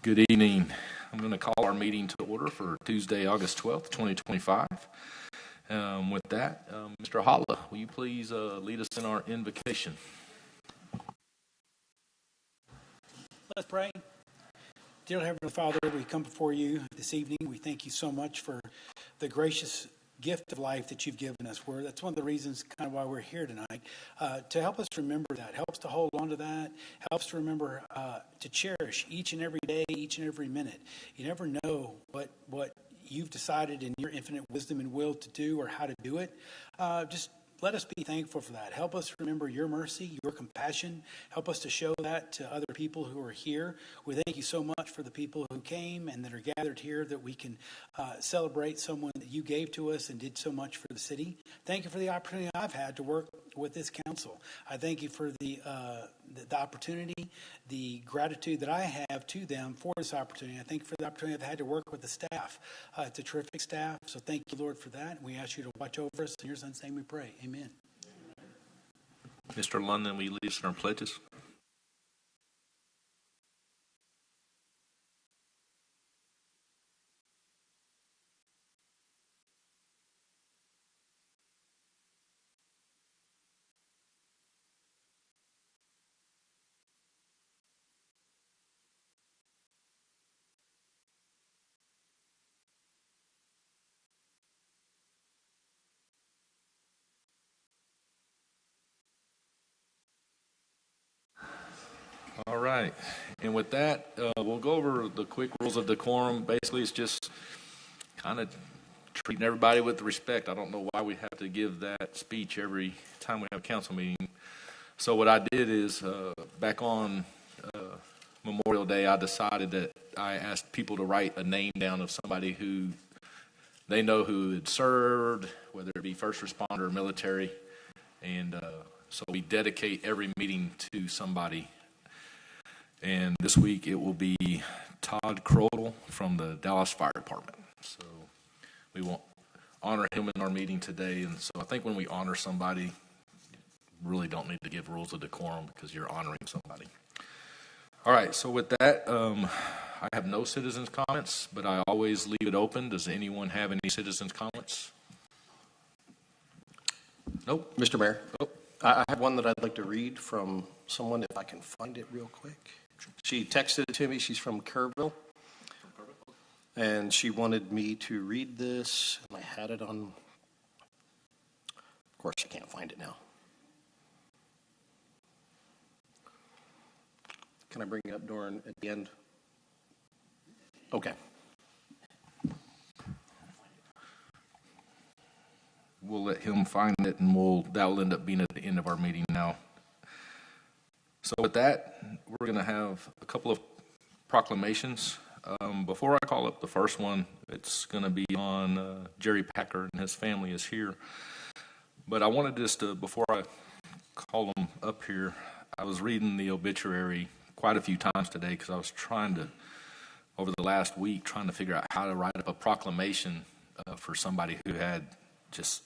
Good evening. I'm going to call our meeting to order for Tuesday, August 12th, 2025. With that, Mr. Holla, will you please lead us in our invocation? Let's pray. Dear Heavenly Father, we come before you this evening. We thank you so much for the gracious gift of life that you've given us. That's one of the reasons kind of why we're here tonight, to help us remember that, help us to hold on to that, help us to remember to cherish each and every day, each and every minute. You never know what you've decided in your infinite wisdom and will to do or how to do it. Just let us be thankful for that. Help us remember your mercy, your compassion. Help us to show that to other people who are here. We thank you so much for the people who came and that are gathered here, that we can celebrate someone that you gave to us and did so much for the city. Thank you for the opportunity I've had to work with this council. I thank you for the opportunity, the gratitude that I have to them for this opportunity. I thank you for the opportunity I've had to work with the staff. It's a terrific staff, so thank you, Lord, for that. We ask you to watch over us. In your son's name we pray. Amen. Mr. London, will you lead us in our pledges? All right, and with that, we'll go over the quick rules of decorum. Basically, it's just kind of treating everybody with respect. I don't know why we have to give that speech every time we have a council meeting. So what I did is, back on Memorial Day, I decided that I asked people to write a name down of somebody who they know who had served, whether it be first responder or military, and so we dedicate every meeting to somebody. And this week it will be Todd Kroll from the Dallas Fire Department. So we will honor him in our meeting today. And so I think when we honor somebody, you really don't need to give rules of decorum because you're honoring somebody. All right, so with that, I have no citizens' comments, but I always leave it open. Does anyone have any citizens' comments? Nope. Mr. Mayor, I have one that I'd like to read from someone, if I can find it real quick. She texted it to me. She's from Kerrville. And she wanted me to read this, and I had it on. Of course, I can't find it now. Can I bring it up, Doran, at the end? Okay. We'll let him find it, and that will end up being at the end of our meeting now. So with that, we're going to have a couple of proclamations. Before I call up the first one, it's going to be on Jerry Packer, and his family is here. But I wanted just to, before I call him up here, I was reading the obituary quite a few times today because I was trying to, over the last week, trying to figure out how to write up a proclamation for somebody who had just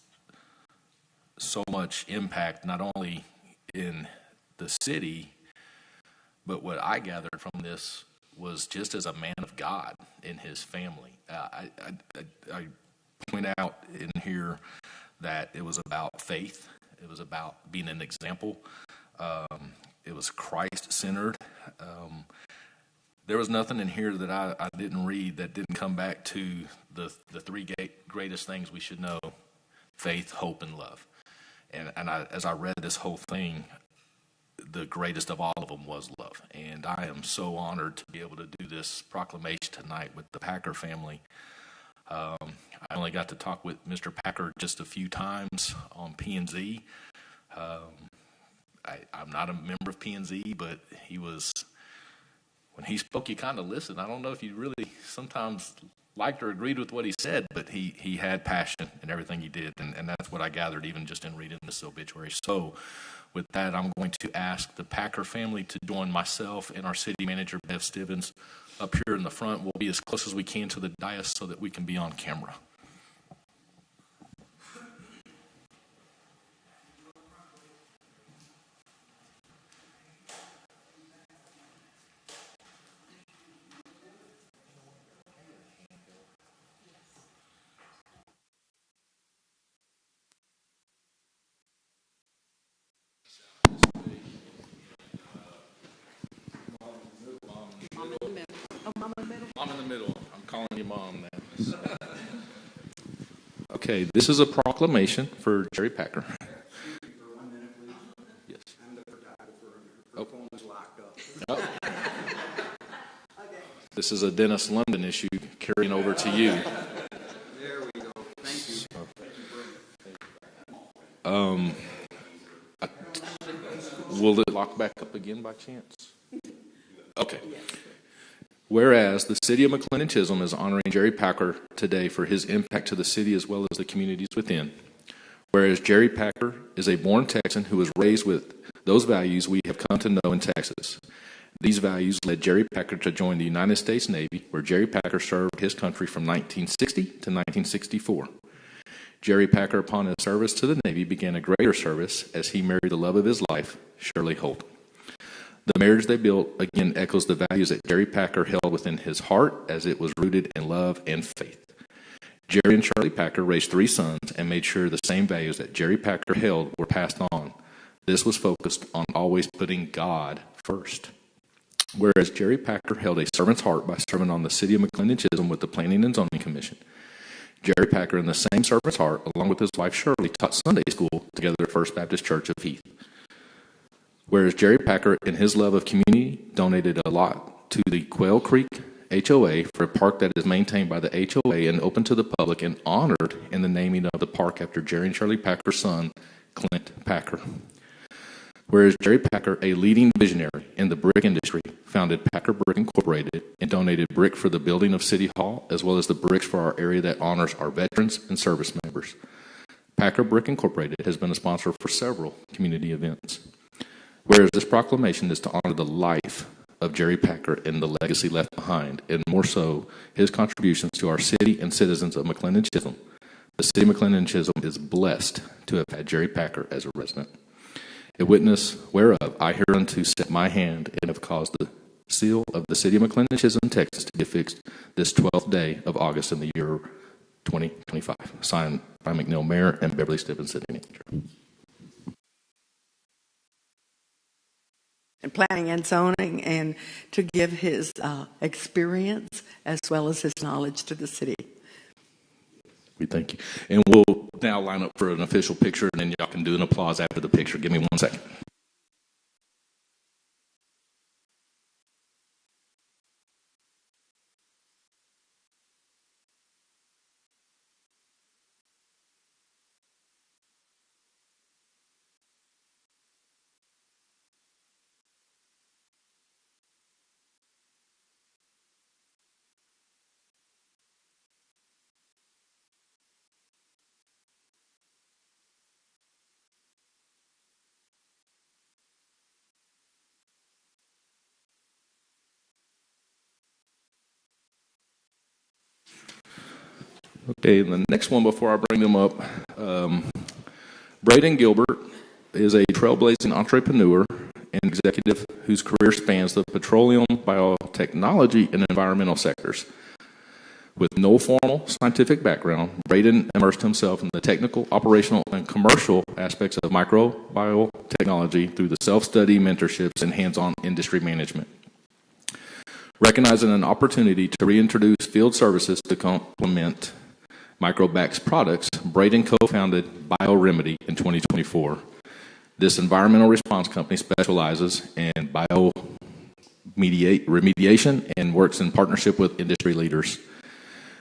so much impact, not only in the city, but what I gathered from this was just as a man of God in his family. I point out in here that it was about faith. It was about being an example. It was Christ-centered. There was nothing in here that I didn't read that didn't come back to the three greatest things we should know: faith, hope, and love. And as I read this whole thing, the greatest of all of them was love. And I am so honored to be able to do this proclamation tonight with the Packer family. I only got to talk with Mr. Packer just a few times on P&Z. I'm not a member of P&Z, but when he spoke, you kind of listened. I don't know if you really sometimes liked or agreed with what he said, but he had passion in everything he did, and that's what I gathered even just in reading this obituary. So with that, I'm going to ask the Packer family to join myself and our city manager, Bev Stevens, up here in the front. We'll be as close as we can to the dais so that we can be on camera. Mom in the middle. I'm calling you Mom now. Okay, this is a proclamation for Jerry Packer. Yes. Oh. Oh. This is a Dennis London issue carrying over to you. There we go. Thank you. Will it lock back up again by chance? Okay. Whereas the city of McLendon-Chisholm is honoring Jerry Packer today for his impact to the city as well as the communities within. Whereas Jerry Packer is a born Texan who was raised with those values we have come to know in Texas. These values led Jerry Packer to join the United States Navy, where Jerry Packer served his country from 1960 to 1964. Jerry Packer, upon his service to the Navy, began a greater service as he married the love of his life, Shirley Holt. The marriage they built again echoes the values that Jerry Packer held within his heart as it was rooted in love and faith. Jerry and Charlie Packer raised 3 sons and made sure the same values that Jerry Packer held were passed on. This was focused on always putting God first. Whereas Jerry Packer held a servant's heart by serving on the city of McLendon-Chisholm with the Planning and Zoning Commission. Jerry Packer, in the same servant's heart, along with his wife Shirley, taught Sunday school together at First Baptist Church of Heath. Whereas Jerry Packer, in his love of community, donated a lot to the Quail Creek HOA for a park that is maintained by the HOA and open to the public and honored in the naming of the park after Jerry and Shirley Packer's son, Clint Packer. Whereas Jerry Packer, a leading visionary in the brick industry, founded Packer Brick Incorporated and donated brick for the building of City Hall, as well as the bricks for our area that honors our veterans and service members. Packer Brick Incorporated has been a sponsor for several community events. Whereas this proclamation is to honor the life of Jerry Packer and the legacy left behind, and more so, his contributions to our city and citizens of McLendon-Chisholm. The city of McLendon-Chisholm is blessed to have had Jerry Packer as a resident. A witness whereof I hereunto set my hand and have caused the seal of the city of McLendon-Chisholm, Texas, to be affixed this 12th day of August in the year 2025. Signed by McNeil Mayor and Beverly Stibbins, City Manager. And planning and zoning, and to give his experience as well as his knowledge to the city. We thank you. And we'll now line up for an official picture, and then y'all can do an applause after the picture. Give me 1 second. Okay, and the next one before I bring them up, Braden Gilbert is a trailblazing entrepreneur and executive whose career spans the petroleum, biotechnology, and environmental sectors. With no formal scientific background, Braden immersed himself in the technical, operational, and commercial aspects of microbial technology through the self-study, mentorships, and hands-on industry management. Recognizing an opportunity to reintroduce field services to complement Microbac's products, Braden co-founded BioRemedy in 2024. This environmental response company specializes in remediation and works in partnership with industry leaders.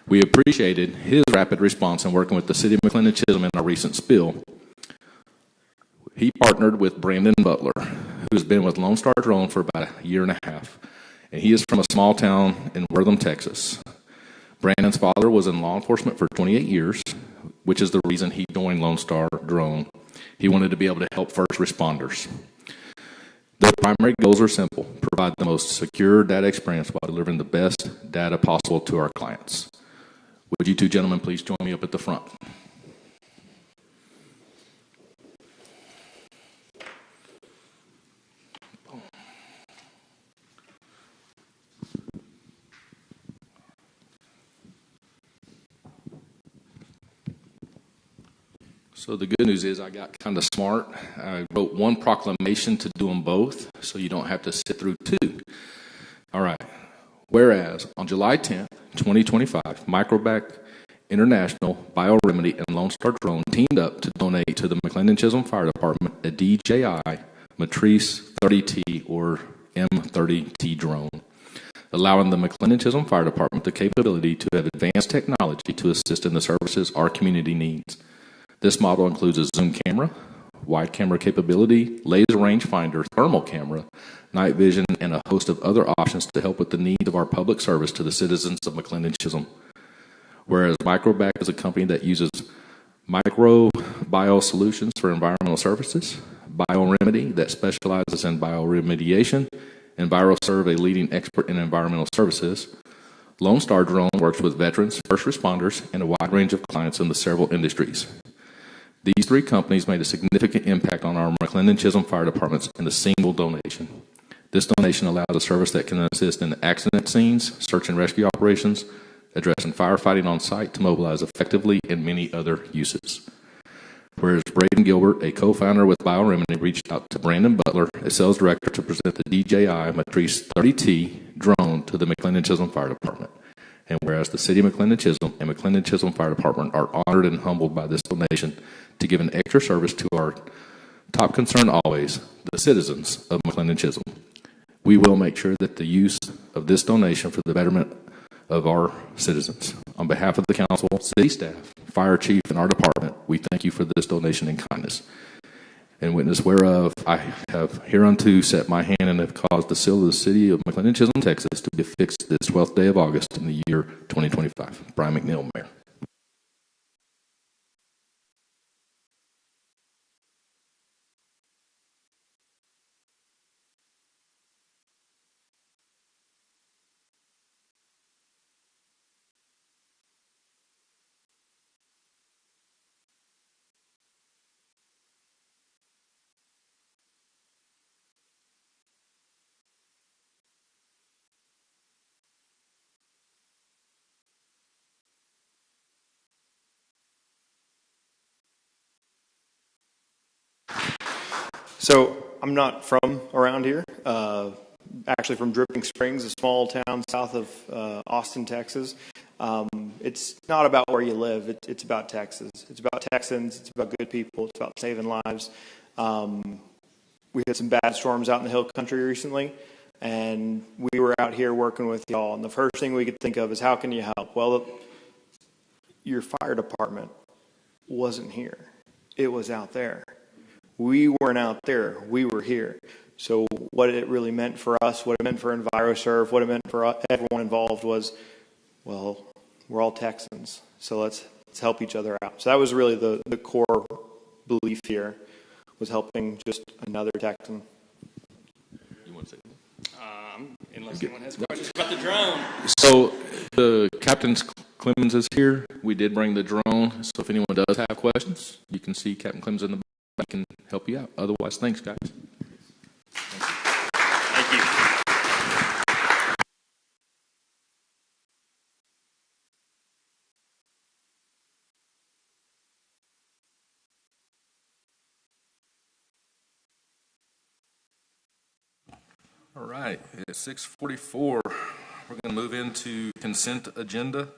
We appreciated his rapid response in working with the city of McLendon-Chisholm in our recent spill. He partnered with Brandon Butler, who's been with Lone Star Drone for about a year and a half, and he is from a small town in Wortham, Texas. Brandon's father was in law enforcement for 28 years, which is the reason he joined Lone Star Drone. He wanted to be able to help first responders. Their primary goals are simple: provide the most secure data experience while delivering the best data possible to our clients. Would you two gentlemen please join me up at the front? So the good news is I got kind of smart. I wrote one proclamation to do them both, so you don't have to sit through 2. All right. On July 10th, 2025, Microbac International, BioRemedy, and Lone Star Drone teamed up to donate to the McLendon-Chisholm Fire Department a DJI Matrice 30T or M30T drone, allowing the McLendon-Chisholm Fire Department the capability to have advanced technology to assist in the services our community needs. This model includes a zoom camera, wide camera capability, laser rangefinder, thermal camera, night vision, and a host of other options to help with the needs of our public service to the citizens of McLendon-Chisholm. Whereas Microbac is a company that uses microbial solutions for environmental services, BioRemedy that specializes in bioremediation, and EnviroServe, a leading expert in environmental services. Lone Star Drone works with veterans, first responders, and a wide range of clients in the several industries. These three companies made a significant impact on our McLendon-Chisholm Fire Departments in a single donation. This donation allows a service that can assist in accident scenes, search and rescue operations, addressing firefighting on site to mobilize effectively, and many other uses. Whereas Braden Gilbert, a co-founder with BioRemedy, reached out to Brandon Butler, a sales director, to present the DJI Matrice 30T drone to the McLendon-Chisholm Fire Department. And whereas the City of McLendon-Chisholm and McLendon-Chisholm Fire Department are honored and humbled by this donation to give an extra service to our top concern always, the citizens of McLendon-Chisholm. We will make sure that the use of this donation for the betterment of our citizens. On behalf of the council, city staff, fire chief, and our department, we thank you for this donation and kindness. In witness whereof, I have hereunto set my hand and have caused the seal of the city of McLendon-Chisholm, Texas, to be affixed this 12th day of August in the year 2025. Brian McNeil, Mayor. So I'm not from around here, actually from Dripping Springs, a small town south of Austin, Texas. It's not about where you live, it's about Texas. It's about Texans, it's about good people, it's about saving lives. We had some bad storms out in the hill country recently, and we were out here working with y'all, and the first thing we could think of is, how can you help? Well, your fire department wasn't here. It was out there. We weren't out there. We were here. So what it really meant for us, what it meant for EnviroServe, what it meant for everyone involved was, well, we're all Texans, so let's help each other out. So that was really the core belief here, was helping just another Texan. You want to say Unless anyone has questions about the drone. So the Captain Clemens is here. We did bring the drone, so if anyone does have questions, you can see Captain Clemens in the back. I can help you out. Otherwise, thanks, guys. Thank you. All right, it's 6:44. We're going to move into consent agenda.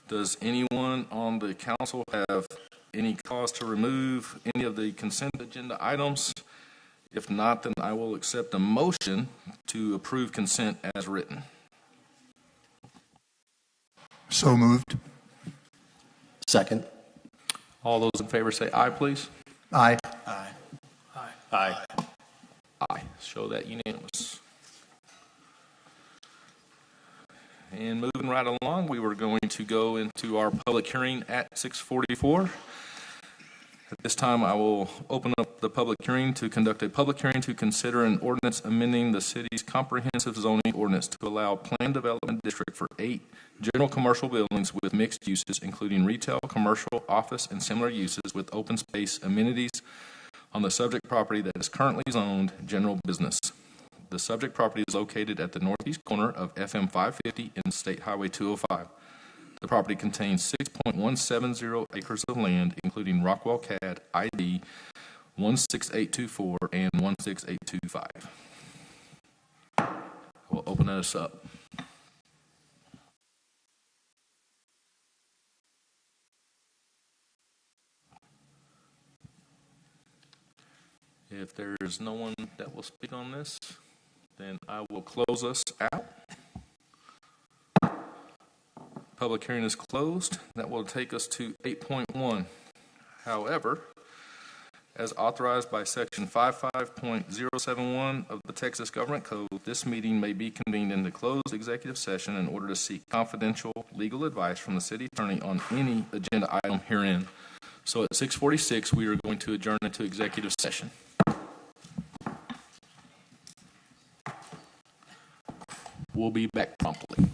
Does anyone on the council have any cause to remove any of the consent agenda items? If not, then I will accept a motion to approve consent as written. So moved. Second. All those in favor say aye, please. Aye. Aye. Aye. Aye. Show that unanimous. And moving right along, we were going to go into our public hearing at 6:44. At this time, I will open up the public hearing to conduct a public hearing to consider an ordinance amending the city's comprehensive zoning ordinance to allow planned development district for 8 general commercial buildings with mixed uses, including retail, commercial, office, and similar uses with open space amenities on the subject property that is currently zoned general business. The subject property is located at the northeast corner of FM 550 and State Highway 205. The property contains 6.170 acres of land, including Rockwell CAD ID 16824 and 16825. We'll open this up. If there is no one that will speak on this, then I will close us out. Public hearing is closed. That will take us to 8.1. However, as authorized by Section 55.071 of the Texas Government Code, this meeting may be convened into closed executive session in order to seek confidential legal advice from the city attorney on any agenda item herein. So at 6:46, we are going to adjourn into executive session. We'll be back promptly.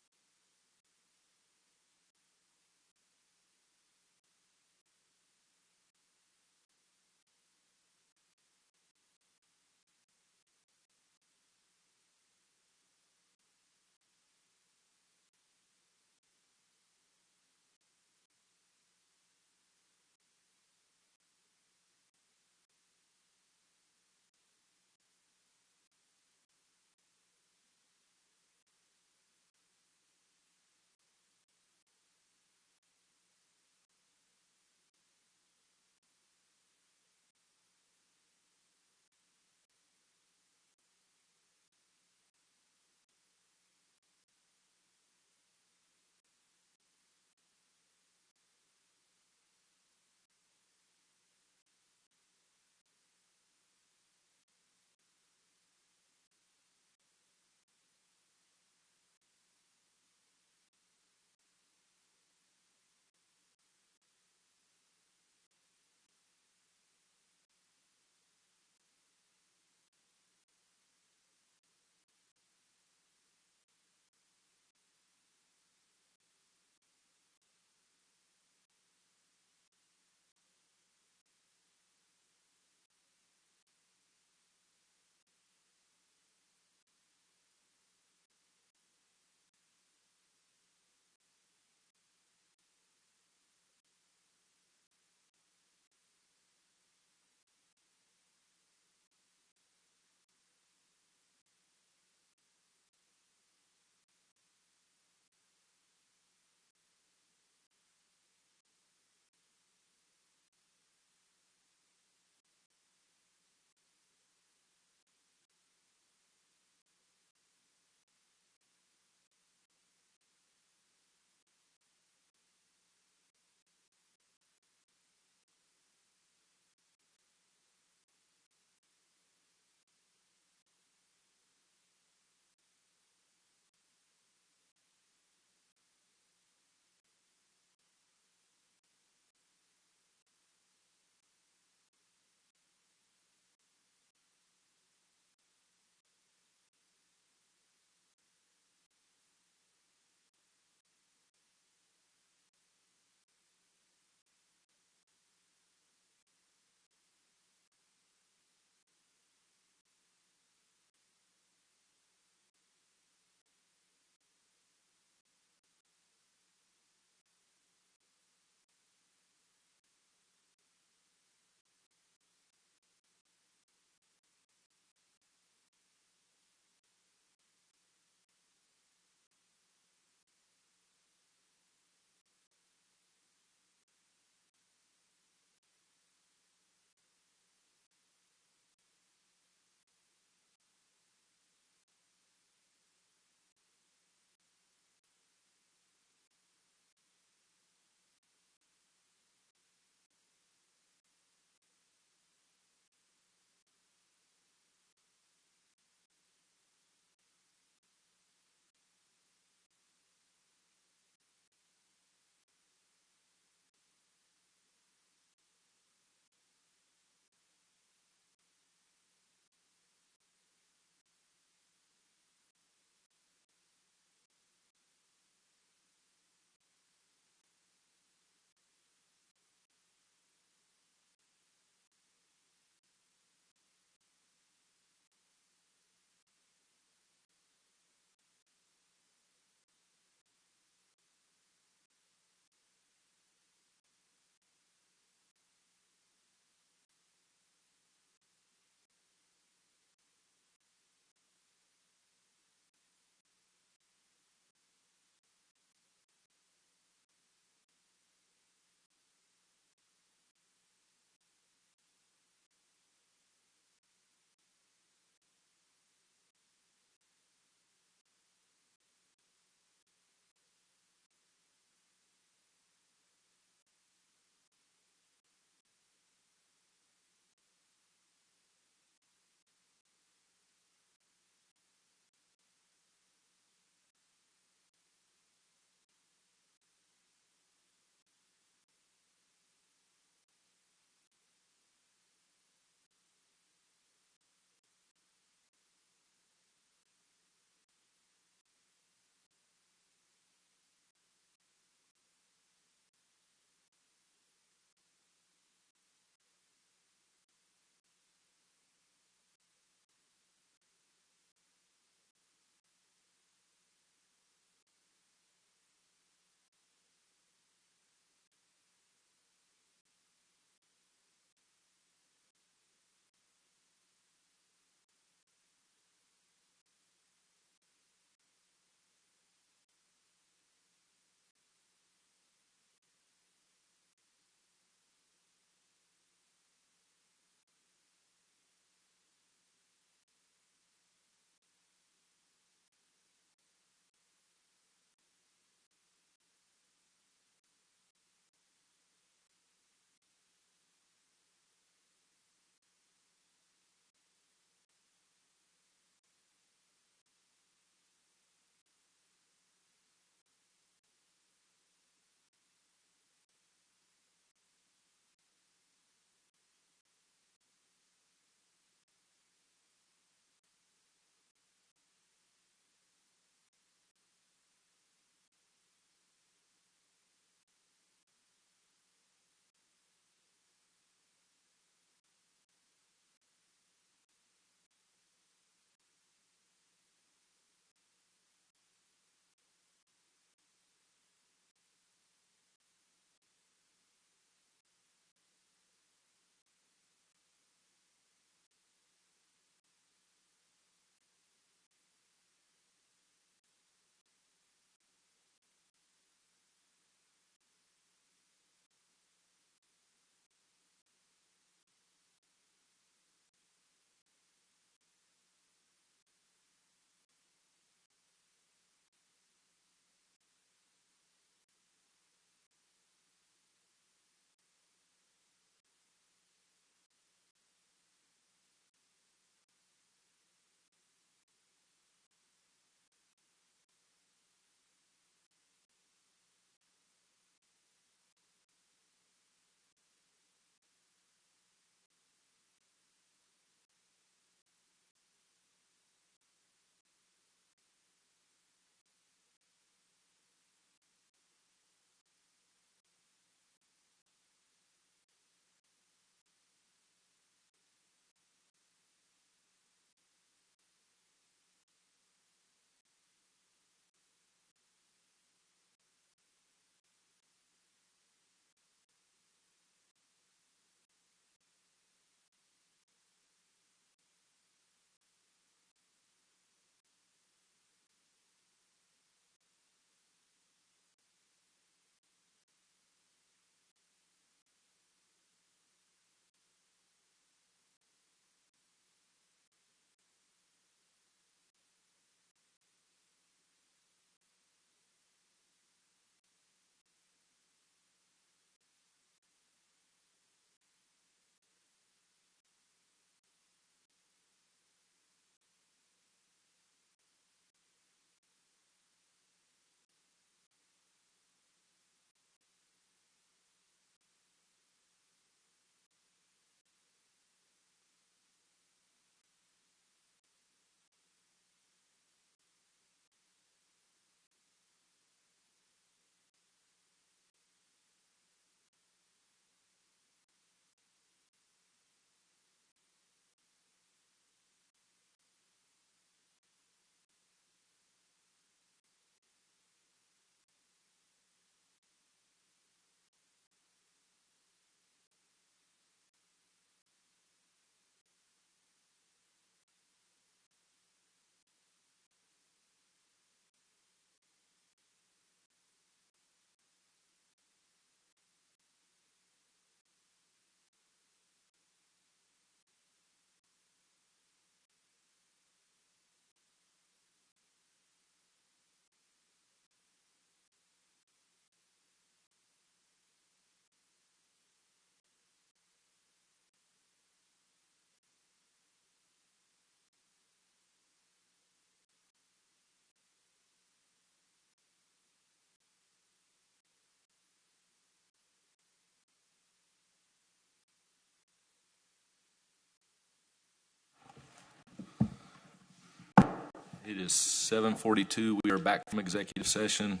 It is 7:42. We are back from executive session.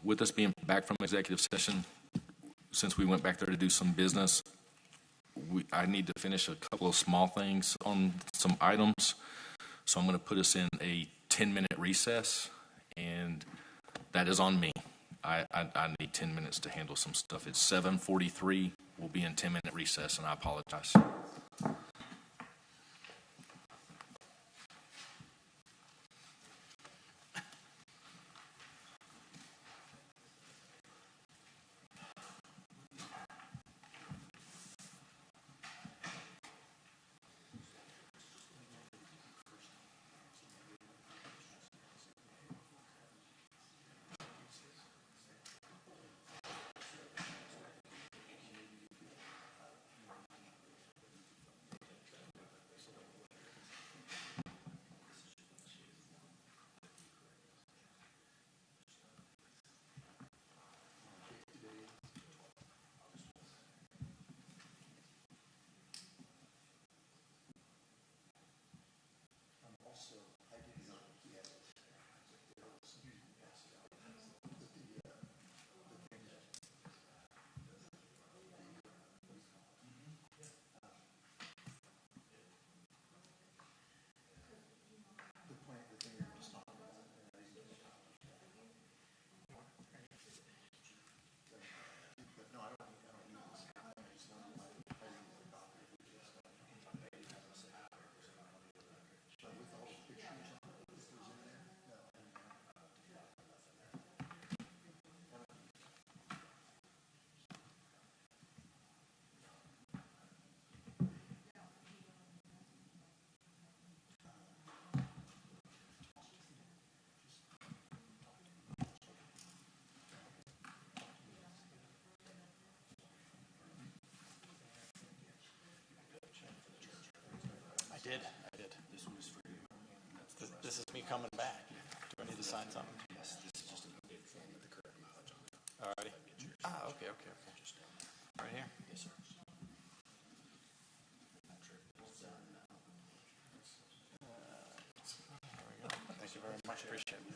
With us being back from executive session, since we went back there to do some business, I need to finish a couple of small things on some items. So I'm going to put us in a 10-minute recess, and that is on me. I need 10 minutes to handle some stuff. It's 7:43. We'll be in 10-minute recess, and I apologize. I did. This was for you. This is me coming back. Do I need to sign something? Yes, this is just an update form with the current mileage on it. All righty. Okay. Right here? Yes, sir. There we go. Thank you very much. Appreciate it.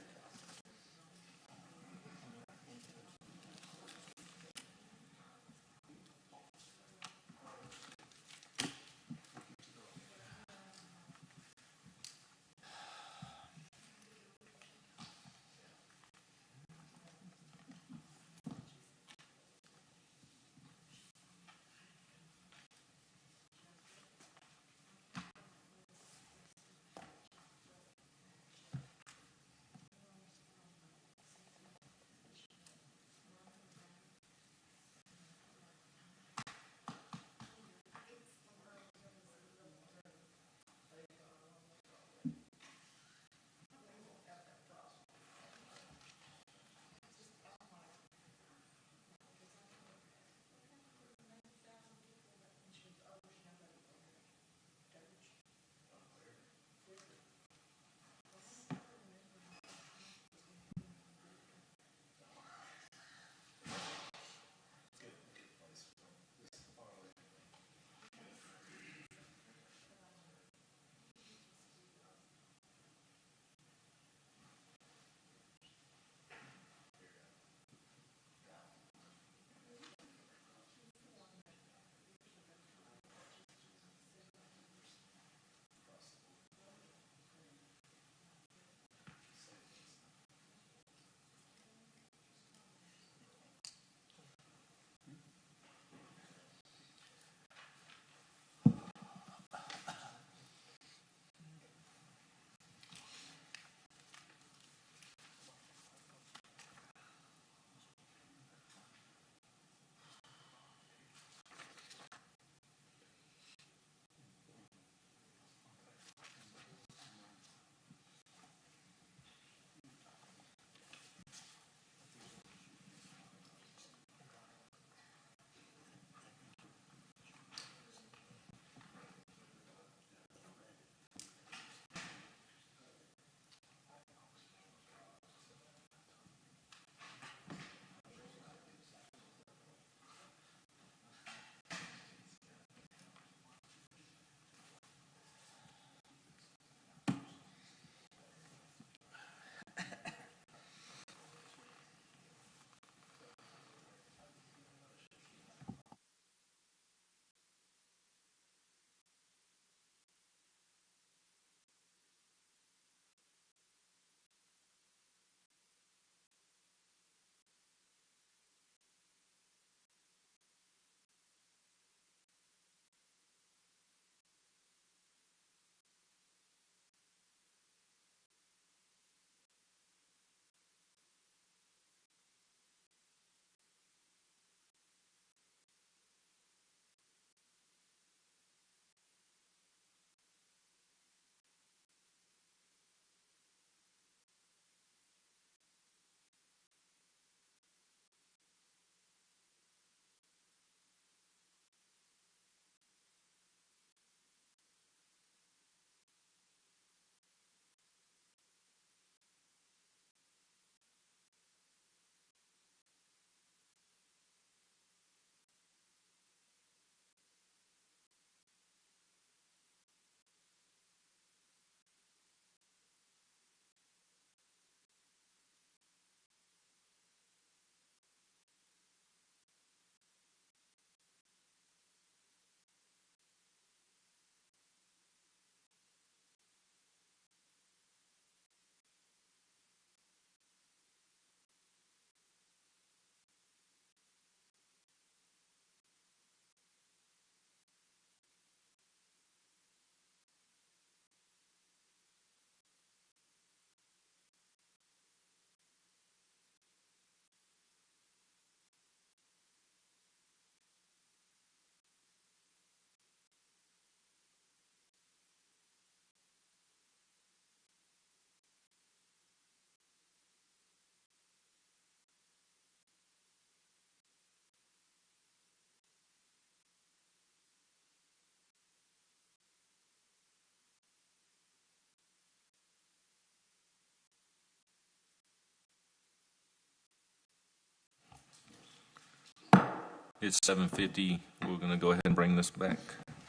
It's 7:50. We're going to go ahead and bring this back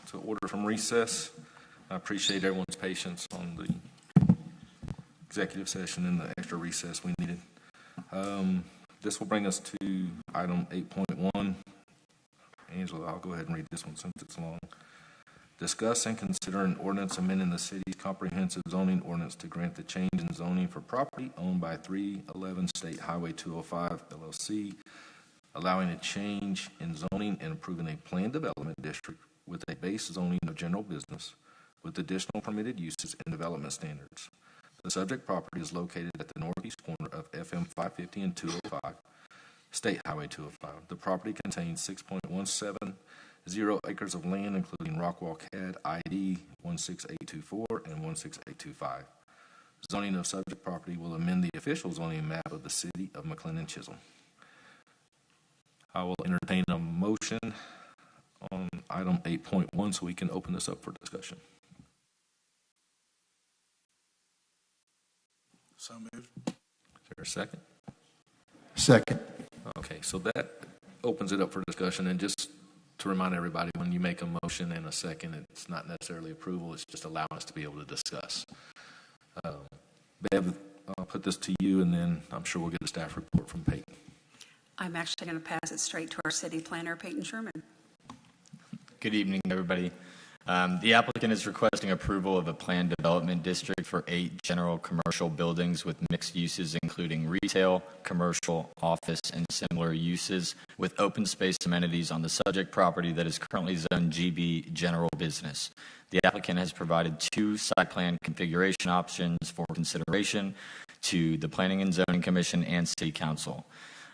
to order from recess. I appreciate everyone's patience on the executive session and the extra recess we needed. This will bring us to item 8.1. Angela, I'll go ahead and read this one since it's long. Discuss and consider an ordinance amending the city's comprehensive zoning ordinance to grant the change in zoning for property owned by 311 State Highway 205 LLC, allowing a change in zoning and approving a planned development district with a base zoning of general business with additional permitted uses and development standards. The subject property is located at the northeast corner of FM 550 and 205, State Highway 205. The property contains 6.170 acres of land, including Rockwall CAD ID 16824 and 16825. Zoning of subject property will amend the official zoning map of the city of McLendon-Chisholm. I will entertain a motion on item 8.1 so we can open this up for discussion. So moved. Is there a second? Second. Okay, so that opens it up for discussion. And just to remind everybody, when you make a motion and a second, it's not necessarily approval, it's just allowing us to be able to discuss. Bev, I'll put this to you, and then I'm sure we'll get a staff report from Peyton. I'm actually going to pass it straight to our city planner, Peyton Sherman. Good evening, everybody. The applicant is requesting approval of a planned development district for 8 general commercial buildings with mixed uses, including retail, commercial, office, and similar uses, with open space amenities on the subject property that is currently zoned GB General Business. The applicant has provided 2 site plan configuration options for consideration to the Planning and Zoning Commission and City Council.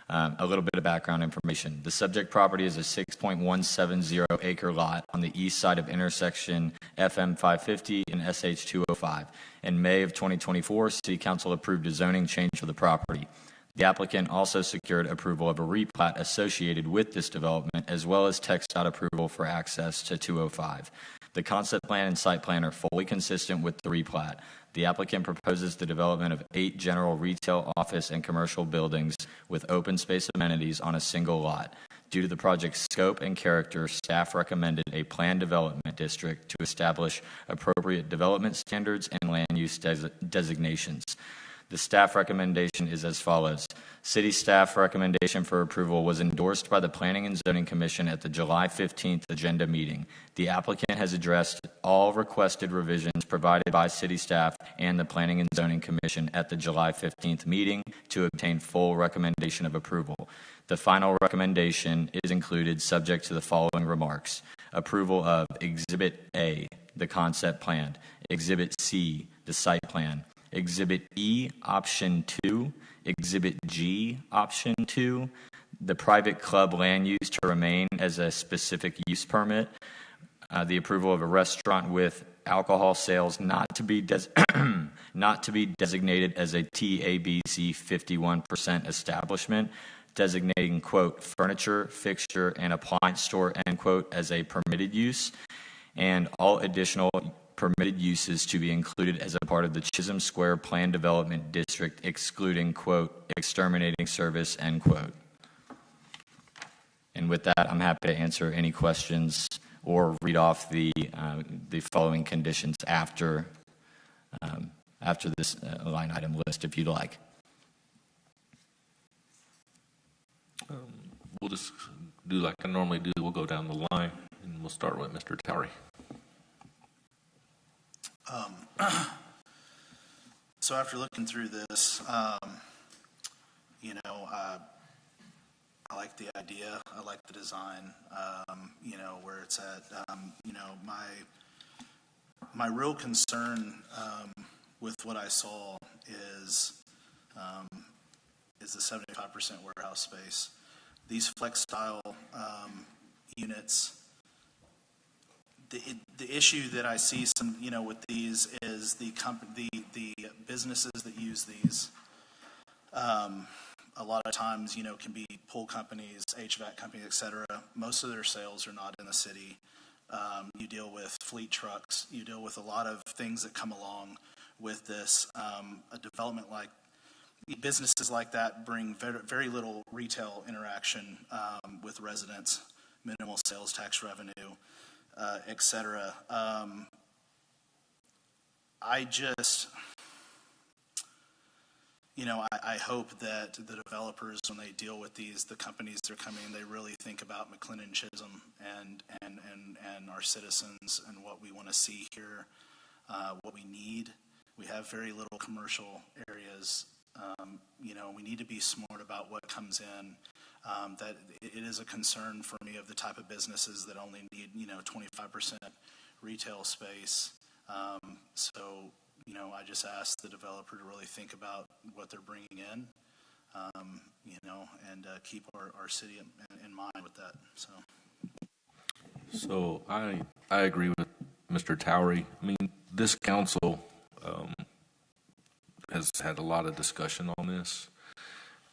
A little bit of background information. The subject property is a 6.170 acre lot on the east side of intersection FM 550 and SH 205. In May of 2024, City Council approved a zoning change for the property. The applicant also secured approval of a replat associated with this development, as well as text dot approval for access to 205. The concept plan and site plan are fully consistent with the replat. The applicant proposes the development of 8 general retail, office, and commercial buildings with open space amenities on a single lot. Due to the project's scope and character, staff recommended a planned development district to establish appropriate development standards and land use designations. The staff recommendation is as follows. City staff recommendation for approval was endorsed by the Planning and Zoning Commission at the July 15th agenda meeting. The applicant has addressed all requested revisions provided by city staff and the Planning and Zoning Commission at the July 15th meeting to obtain full recommendation of approval. The final recommendation is included subject to the following remarks. Approval of Exhibit A, the concept plan, Exhibit C, the site plan, Exhibit E, Option 2, Exhibit G, Option 2, the private club land use to remain as a specific use permit, the approval of a restaurant with alcohol sales not to be designated as a TABC 51% establishment, designating, quote, furniture, fixture, and appliance store, end quote, as a permitted use, and all additional permitted uses to be included as a part of the Chisholm Square Planned Development District, excluding, quote, exterminating service, end quote. And with that, I'm happy to answer any questions or read off the following conditions after this line item list, if you'd like. We'll just do like I normally do. We'll go down the line, and we'll start with Mr. Towery. So after looking through this, I like the idea. I like the design. Where it's at. My real concern with what I saw is the 75% warehouse space. These flex style units. The issue that I see with these is the businesses that use these. A lot of times, can be pool companies, HVAC companies, etc. Most of their sales are not in the city. You deal with fleet trucks. You deal with a lot of things that come along with this. A development like businesses like that bring very, very little retail interaction with residents, minimal sales tax revenue, et cetera. I just, I hope that the developers, when they deal with the companies that are coming, they really think about McLendon-Chisholm and our citizens and what we want to see here, what we need. We have very little commercial areas. We need to be smart about what comes in. That it is a concern for me of the type of businesses that only need, 25% retail space. I just ask the developer to really think about what they're bringing in, and keep our city in mind with that. So I agree with Mr. Towery. I mean, this council has had a lot of discussion on this.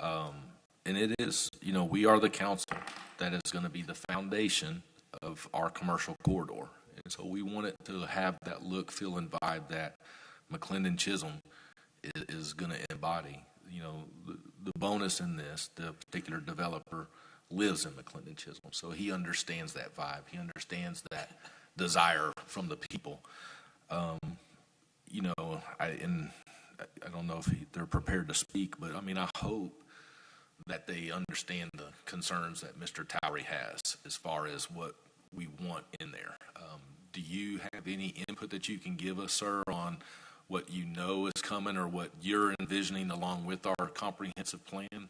And it is, we are the council that is going to be the foundation of our commercial corridor. And so we want it to have that look, feel, and vibe that McLendon-Chisholm is going to embody. The bonus in this, the particular developer lives in McLendon-Chisholm, so he understands that vibe. He understands that desire from the people. I don't know if they're prepared to speak, but I hope that they understand the concerns that Mr. Towery has as far as what we want in there. Do you have any input that you can give us, sir, on what is coming or what you're envisioning along with our comprehensive plan and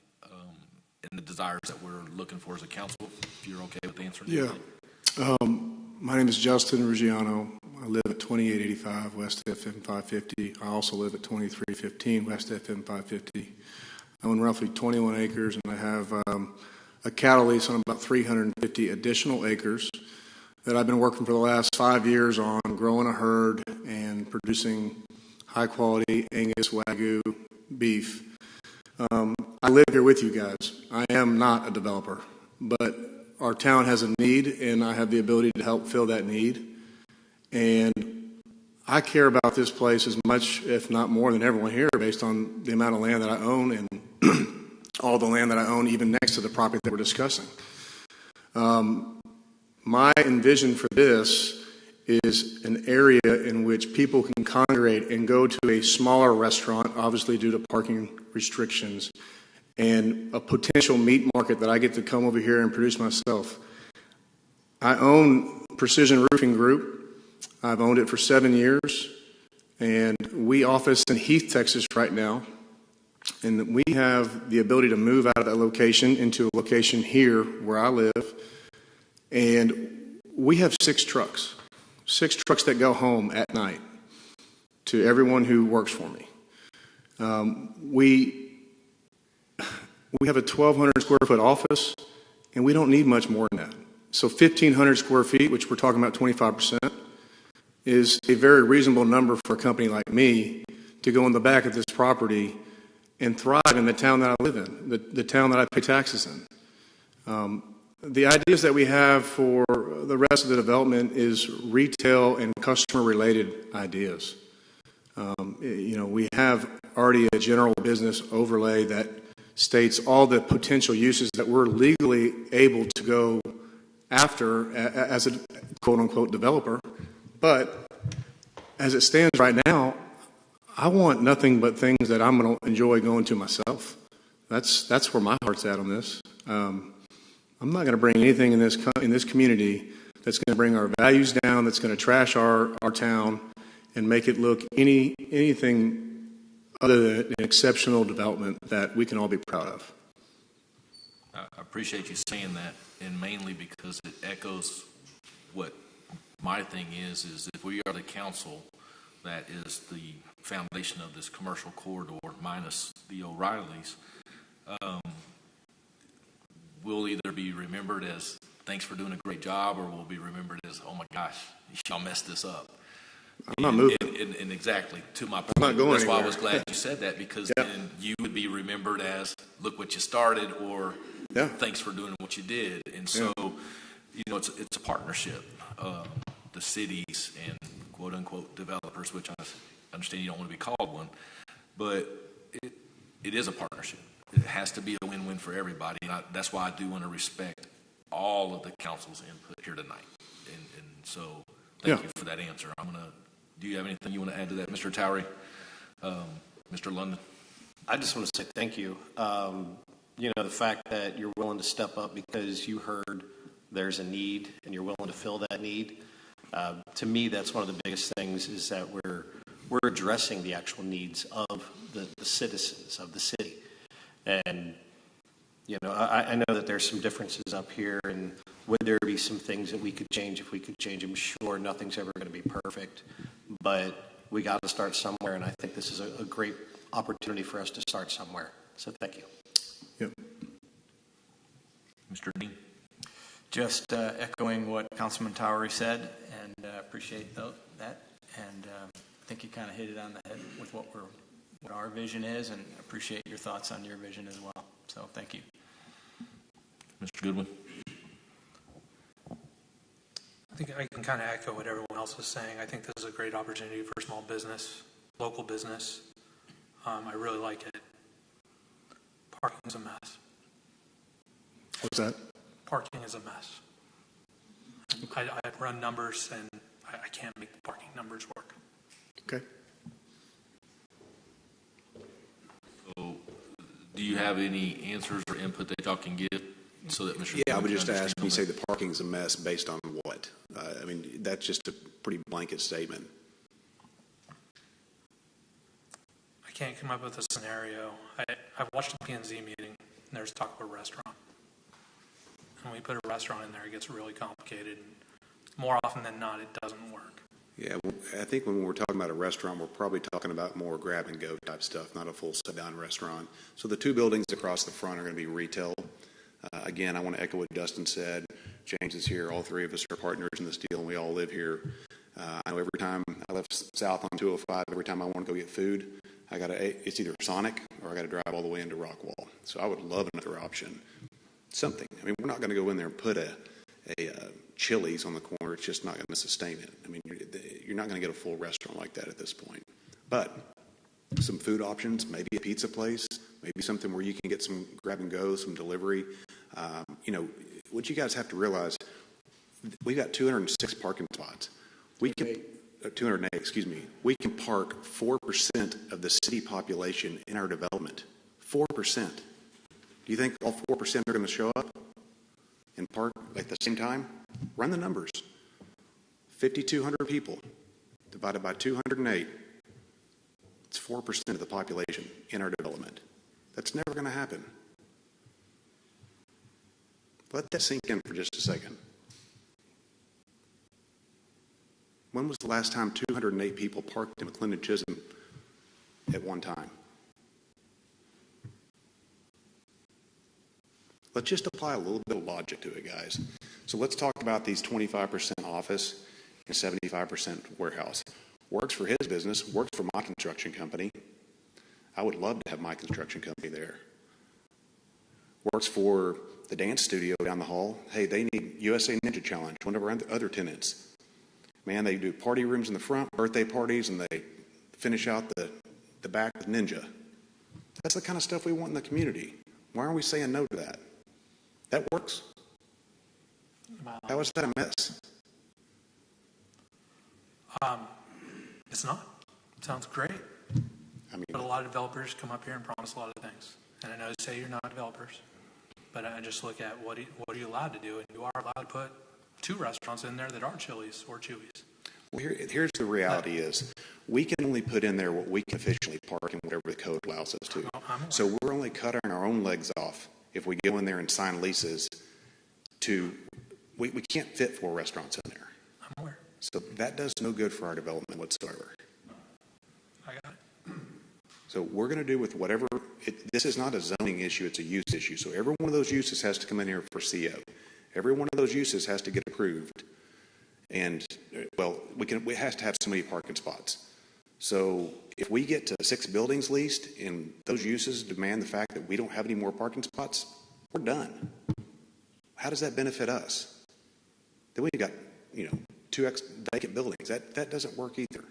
the desires that we're looking for as a council, if you're okay with answering? Yeah. My name is Justin Ruggiano. I live at 2885 West FM 550. I also live at 2315 West FM 550. I own roughly 21 acres, and I have a cattle lease on about 350 additional acres that I've been working for the last 5 years on growing a herd and producing high-quality Angus Wagyu beef. I live here with you guys. I am not a developer, but our town has a need, and I have the ability to help fill that need. And I care about this place as much, if not more, than everyone here based on the amount of land that I own and all the land that I own, even next to the property that we're discussing. My envision for this is an area in which people can congregate and go to a smaller restaurant, obviously due to parking restrictions, and a potential meat market that I get to come over here and produce myself. I own Precision Roofing Group. I've owned it for 7 years, and we office in Heath, Texas right now, and we have the ability to move out of that location into a location here where I live, and we have 6 trucks that go home at night to everyone who works for me. We have a 1,200 square foot office, and we don't need much more than that. So 1,500 square feet, which we're talking about 25%, is a very reasonable number for a company like me to go in the back of this property and thrive in the town that I live in, the town that I pay taxes in. The ideas that we have for the rest of the development is retail and customer-related ideas. We have already a general business overlay that states all the potential uses that we're legally able to go after as a quote-unquote developer. But as it stands right now, I want nothing but things that I'm going to enjoy going to myself. That's where my heart's at on this. I'm not going to bring anything in this community that's going to bring our values down, that's going to trash our town and make it look anything other than an exceptional development that we can all be proud of. I appreciate you saying that, and mainly because it echoes what my thing is if we are the council that is the foundation of this commercial corridor minus the O'Reillys, we'll either be remembered as thanks for doing a great job, or we'll be remembered as, oh my gosh, y'all messed this up. I'm not moving. And exactly, to my point, I'm not going that's anywhere. why I was glad you said that, because then you would be remembered as, look what you started, or thanks for doing what you did. And so, it's a partnership. The cities and quote-unquote developers, which I understand you don't want to be called one, but it is a partnership. It has to be a win-win for everybody. And that's why I do want to respect all of the council's input here tonight. And so thank you for that answer. Do you have anything you want to add to that, Mr. Towery? Mr. London? I just want to say thank you. The fact that you're willing to step up because you heard there's a need and you're willing to fill that need. To me, that's one of the biggest things is that we're addressing the actual needs of the citizens of the city. And, I know that there's some differences up here, and would there be some things that we could change if we could change them? Sure, nothing's ever going to be perfect, but we got to start somewhere, and I think this is a great opportunity for us to start somewhere. So thank you. Yep. Mr. Dean? Just echoing what Councilman Towery said, and appreciate that. And I think you kind of hit it on the head with what our vision is, and appreciate your thoughts on your vision as well. So thank you. Mr. Goodwin? I think I can kind of echo what everyone else is saying. I think this is a great opportunity for small business, local business. I really like it. Parking is a mess. What's that? Parking is a mess. I run numbers, and I can't make the parking numbers work. Okay. So, do you have any answers or input that y'all can give so that Mr. Yeah, I would just understand ask, when you say the parking's a mess, based on what? That's just a pretty blanket statement. I can't come up with a scenario. I've watched a P&Z meeting, and there's talk of a restaurant. And when we put a restaurant in there, it gets really complicated. And more often than not, it doesn't work. Yeah, I think when we're talking about a restaurant, we're probably talking about more grab-and-go type stuff, not a full sit-down restaurant. So the two buildings across the front are going to be retail. Again, I want to echo what Dustin said. James is here. All three of us are partners in this deal, and we all live here. I know every time I left south on 205, every time I want to go get food, it's either Sonic or I got to drive all the way into Rockwall. So I would love another option. Something. We're not going to go in there and put a Chili's on the corner. It's just not going to sustain it. You're not going to get a full restaurant like that at this point. But some food options, maybe a pizza place, maybe something where you can get some grab and go, some delivery. What you guys have to realize, we've got 206 parking spots. 208, excuse me. We can park 4% of the city population in our development. 4%. Do you think all 4% are going to show up and park at the same time? Run the numbers. 5,200 people divided by 208. It's 4% of the population in our development. That's never going to happen. Let that sink in for just a second. When was the last time 208 people parked in McLendon-Chisholm at one time? Let's just apply a little bit of logic to it, guys. So let's talk about these 25% office and 75% warehouse. Works for his business, works for my construction company. I would love to have my construction company there. Works for the dance studio down the hall. Hey, they need USA Ninja Challenge, one of our other tenants. Man, they do party rooms in the front, birthday parties, and they finish out the back with Ninja. That's the kind of stuff we want in the community. Why aren't we saying no to that? That works. How is that a mess? It's not. It sounds great. But a lot of developers come up here and promise a lot of things. And I know you say you're not developers, but I just look at what are you allowed to do, and you are allowed to put 2 restaurants in there that aren't Chili's or Chewy's. Well, here's the reality is we can only put in there what we can officially park and whatever the code allows us to. So we're only cutting our own legs off if we go in there and sign leases we can't fit 4 restaurants in there. I'm aware. So that does no good for our development whatsoever. I got it. So we're going to do with whatever, this is not a zoning issue, it's a use issue. So every one of those uses has to come in here for CO. Every one of those uses has to get approved. And, we have to have so many parking spots. So if we get to 6 buildings leased and those uses demand the fact that we don't have any more parking spots, we're done. How does that benefit us? Then we've got, 2 vacant buildings. That doesn't work either.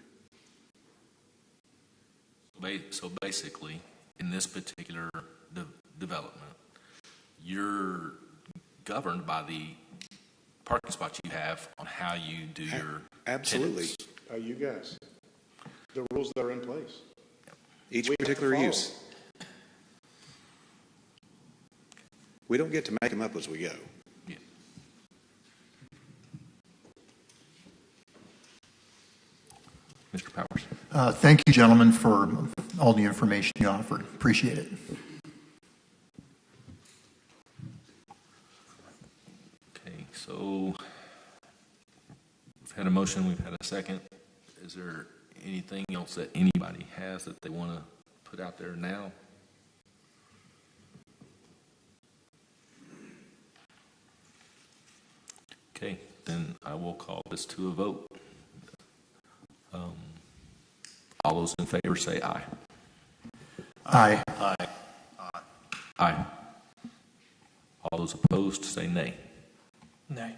So basically, in this particular development, you're governed by the parking spots you have on how you do your Absolutely. tenants. You guys, the rules that are in place. Each We have to particular follow. use. We don't get to make them up as we go. Yeah. Mr. Powers. Thank you, gentlemen, for all the information you offered. Appreciate it. Okay, so we've had a motion, we've had a second. Is there anything else that anybody has that they want to put out there now? Okay, then I will call this to a vote. All those in favor say aye. Aye. Aye. Aye. All those opposed say nay. Nay.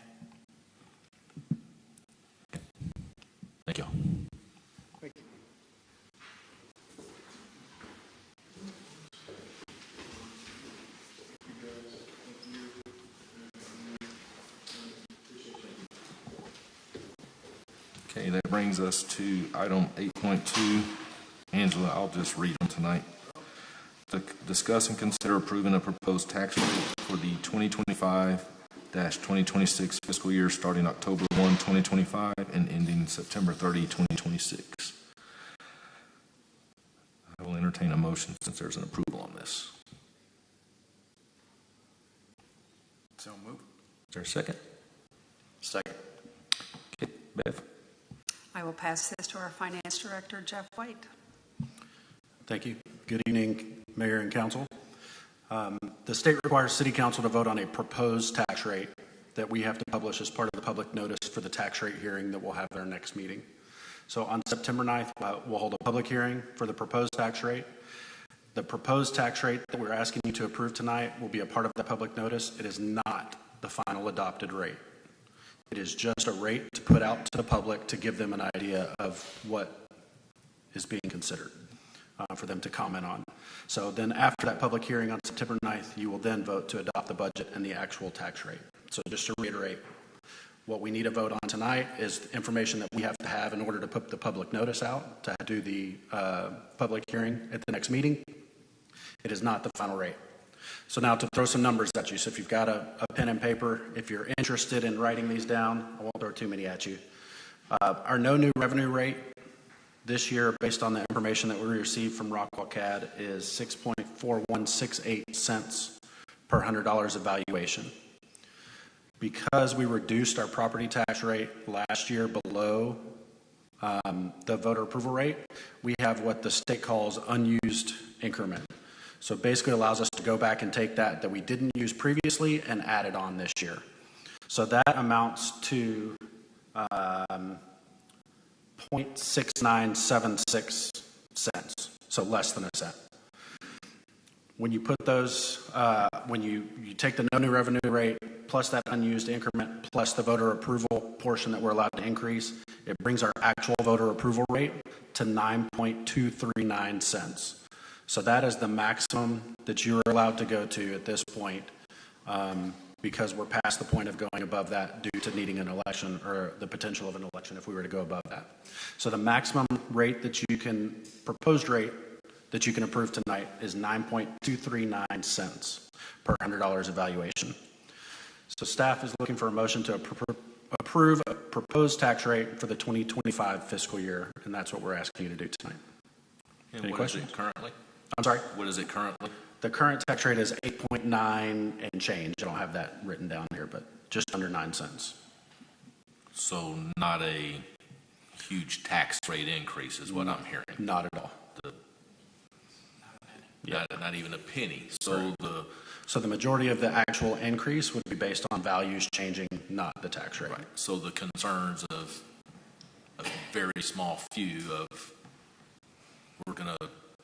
Thank you. Thank you. Okay, that brings us to item 8.2. Angela, I'll just read them tonight. To discuss and consider approving a proposed tax rate for the 2025-2026 fiscal year starting October 1, 2025 and ending September 30, 2026. I will entertain a motion since there's an approval on this. So move. Is there a second? Second. Okay, Bev. I will pass this to our Finance Director, Jeff White. Thank you. Good evening, Mayor and Council. The state requires City Council to vote on a proposed tax rate that we have to publish as part of the public notice for the tax rate hearing that we'll have at our next meeting. So on September 9th, we'll hold a public hearing for the proposed tax rate. The proposed tax rate that we're asking you to approve tonight will be a part of the public notice. It is not the final adopted rate. It is just a rate to put out to the public to give them an idea of what is being considered for them to comment on. So then after that public hearing on September 9th, you will then vote to adopt the budget and the actual tax rate. So just to reiterate, what we need to vote on tonight is information that we have to have in order to put the public notice out, to do the public hearing at the next meeting. It is not the final rate. So now to throw some numbers at you. So if you've got a pen and paper, if you're interested in writing these down, I won't throw too many at you. Our no new revenue rate this year, based on the information that we received from Rockwell CAD, is 6.4168 cents per $100 of valuation. Because we reduced our property tax rate last year below the voter approval rate, we have what the state calls unused increment. So basically allows us to go back and take that we didn't use previously and add it on this year. So that amounts to 0.6976 cents, so less than a cent. When you put those, when you take the no new revenue rate plus that unused increment plus the voter approval portion that we're allowed to increase, it brings our actual voter approval rate to 9.239 cents. So that is the maximum that you're allowed to go to at this point, because we're past the point of going above that due to needing an election or the potential of an election if we were to go above that. So the maximum rate that you can, proposed rate that you can approve tonight is 9.239 cents per $100 evaluation. So staff is looking for a motion to approve a proposed tax rate for the 2025 fiscal year, and that's what we're asking you to do tonight. And Any what questions? is it currently? I'm sorry? What is it currently? The current tax rate is 8.9 and change. I don't have that written down here, but just under 9 cents. So not a huge tax rate increase is what I'm hearing. Not at all. Not even a penny. So So the majority of the actual increase would be based on values changing, not the tax rate. Right. So the concerns of a very small few of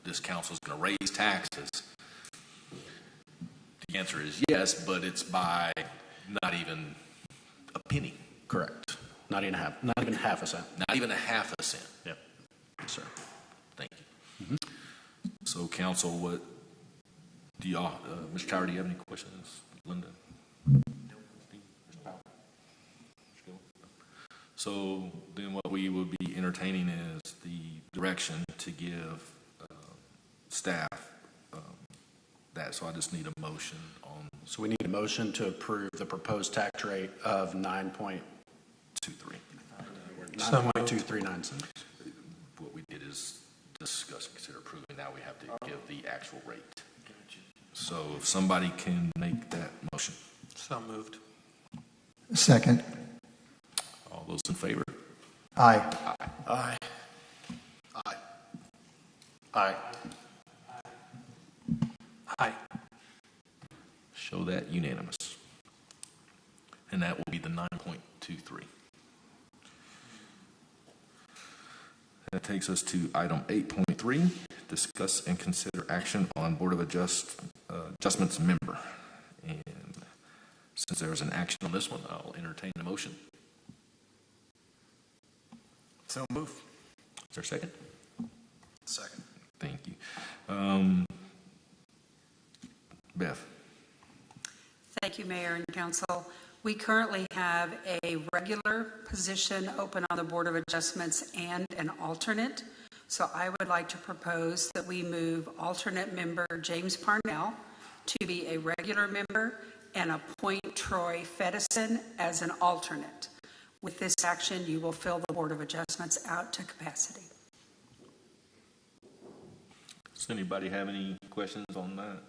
this council's going to raise taxes. The answer is yes, but it's by not even a penny. Correct. Not even half a cent. Not even a half a cent. Yep. Yes, sir. Thank you. So council, what do y'all, Mr. Tower, do you have any questions? Linda? So then what we would be entertaining is the direction to give staff that. So I just need a motion on. So we need a motion to approve the proposed tax rate of 9.23. 9.239 cents. What we did is discuss and consider approving. Now we have to give the actual rate. So if somebody can make that motion. So moved. Second. All those in favor? Aye. Aye. Aye. Aye. Show that unanimous. And that will be the 9.23. That takes us to item 8.3, discuss and consider action on Board of Adjustments member. And since there is an action on this one, I'll entertain the motion. So move. Is there a second? Second. Thank you. Beth. Thank you, Mayor and Council. We currently have a regular position open on the Board of Adjustments and an alternate. So I would like to propose that we move alternate member James Parnell to be a regular member and appoint Troy Fedison as an alternate. With this action, you will fill the Board of Adjustments out to capacity. Does anybody have any questions on that?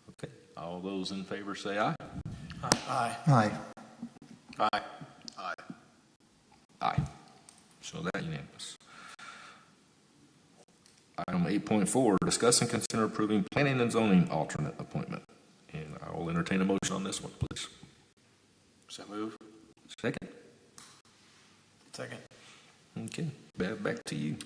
Okay. All those in favor say aye. Aye. Aye. Aye. Aye. Aye. So that unanimous. Item 8.4, discuss and consider approving planning and zoning alternate appointment. And I will entertain a motion on this one, please. So move. Second. Second. Okay. Bev, back to you.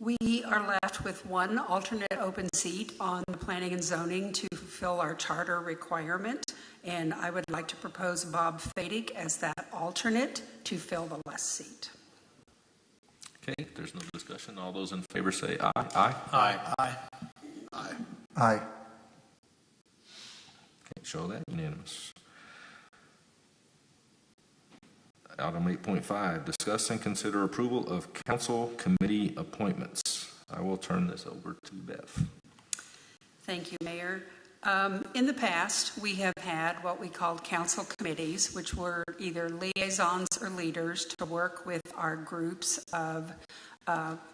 We are left with one alternate open seat on the planning and zoning to fulfill our charter requirement. And I would like to propose Bob Fadick as that alternate to fill the last seat. Okay, if there's no discussion, all those in favor say aye. Aye. Aye. Aye. Aye. Aye. Okay, show that unanimous. Item 8.5, discuss and consider approval of council committee appointments. I will turn this over to Beth. Thank you, Mayor. In the past, we have had what we called council committees, which were either liaisons or leaders to work with our groups of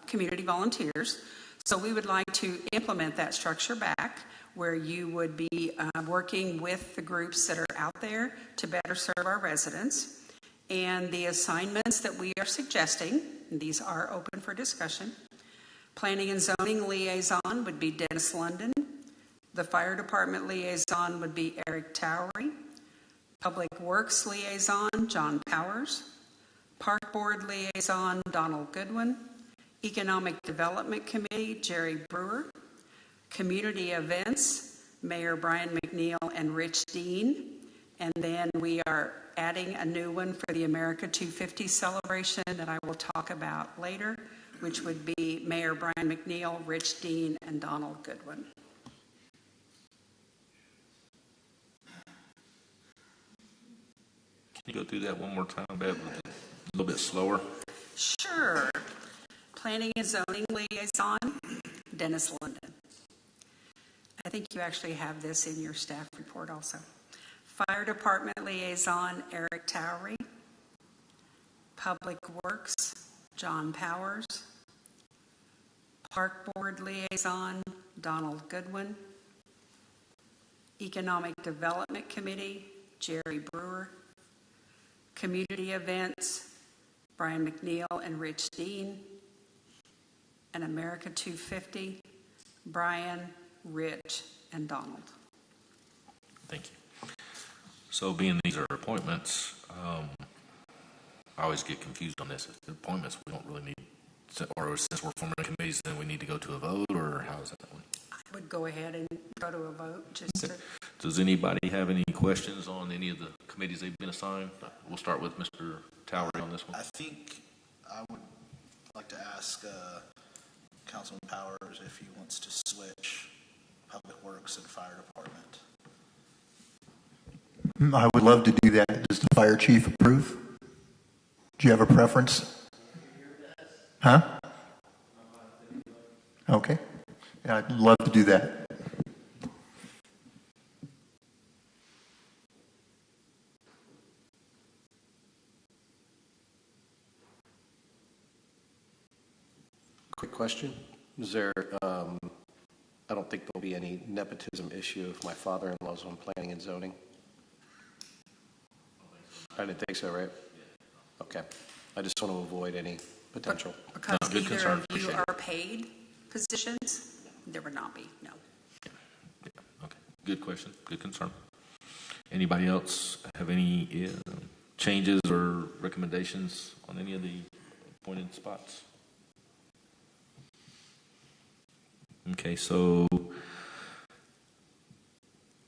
community volunteers. So we would like to implement that structure back, where you would be working with the groups that are out there to better serve our residents. And the assignments that we are suggesting, and these are open for discussion. Planning and zoning liaison would be Dennis London. The fire department liaison would be Eric Towery. Public works liaison, John Powers. Park board liaison, Donald Goodwin. Economic development committee, Jerry Brewer. Community events, Mayor Brian McNeil and Rich Dean. And then we are adding a new one for the America 250 celebration that I will talk about later, which would be Mayor Brian McNeil, Rich Dean, and Donald Goodwin. Can you go through that one more time, Bev, a little bit slower? Sure. Planning and zoning liaison, Dennis London. I think you actually have this in your staff report also. Fire department liaison, Eric Towery. Public works, John Powers. Park board liaison, Donald Goodwin. Economic development committee, Jerry Brewer. Community events, Brian McNeil and Rich Dean. And America 250, Brian, Rich, and Donald. Thank you. So being these are appointments, I always get confused on this. If the appointments, we don't really need, or since we're forming committees, then we need to go to a vote, or how is that going? I would go ahead and go to a vote just to. Does anybody have any questions on any of the committees they've been assigned? We'll start with Mr. Towery on this one. I think I would like to ask Councilman Powers if he wants to switch Public Works and Fire Department. I would love to do that. Does the fire chief approve? Do you have a preference? Huh? Okay. Yeah, I'd love to do that. Quick question. Is there, I don't think there'll be any nepotism issue if my father-in-law's on planning and zoning? I didn't think so, right? Okay. I just want to avoid any potential. Because good either concern. of you Appreciate are paid positions, there would not be, no. Okay, good question, good concern. Anybody else have any changes or recommendations on any of the appointed spots? Okay, so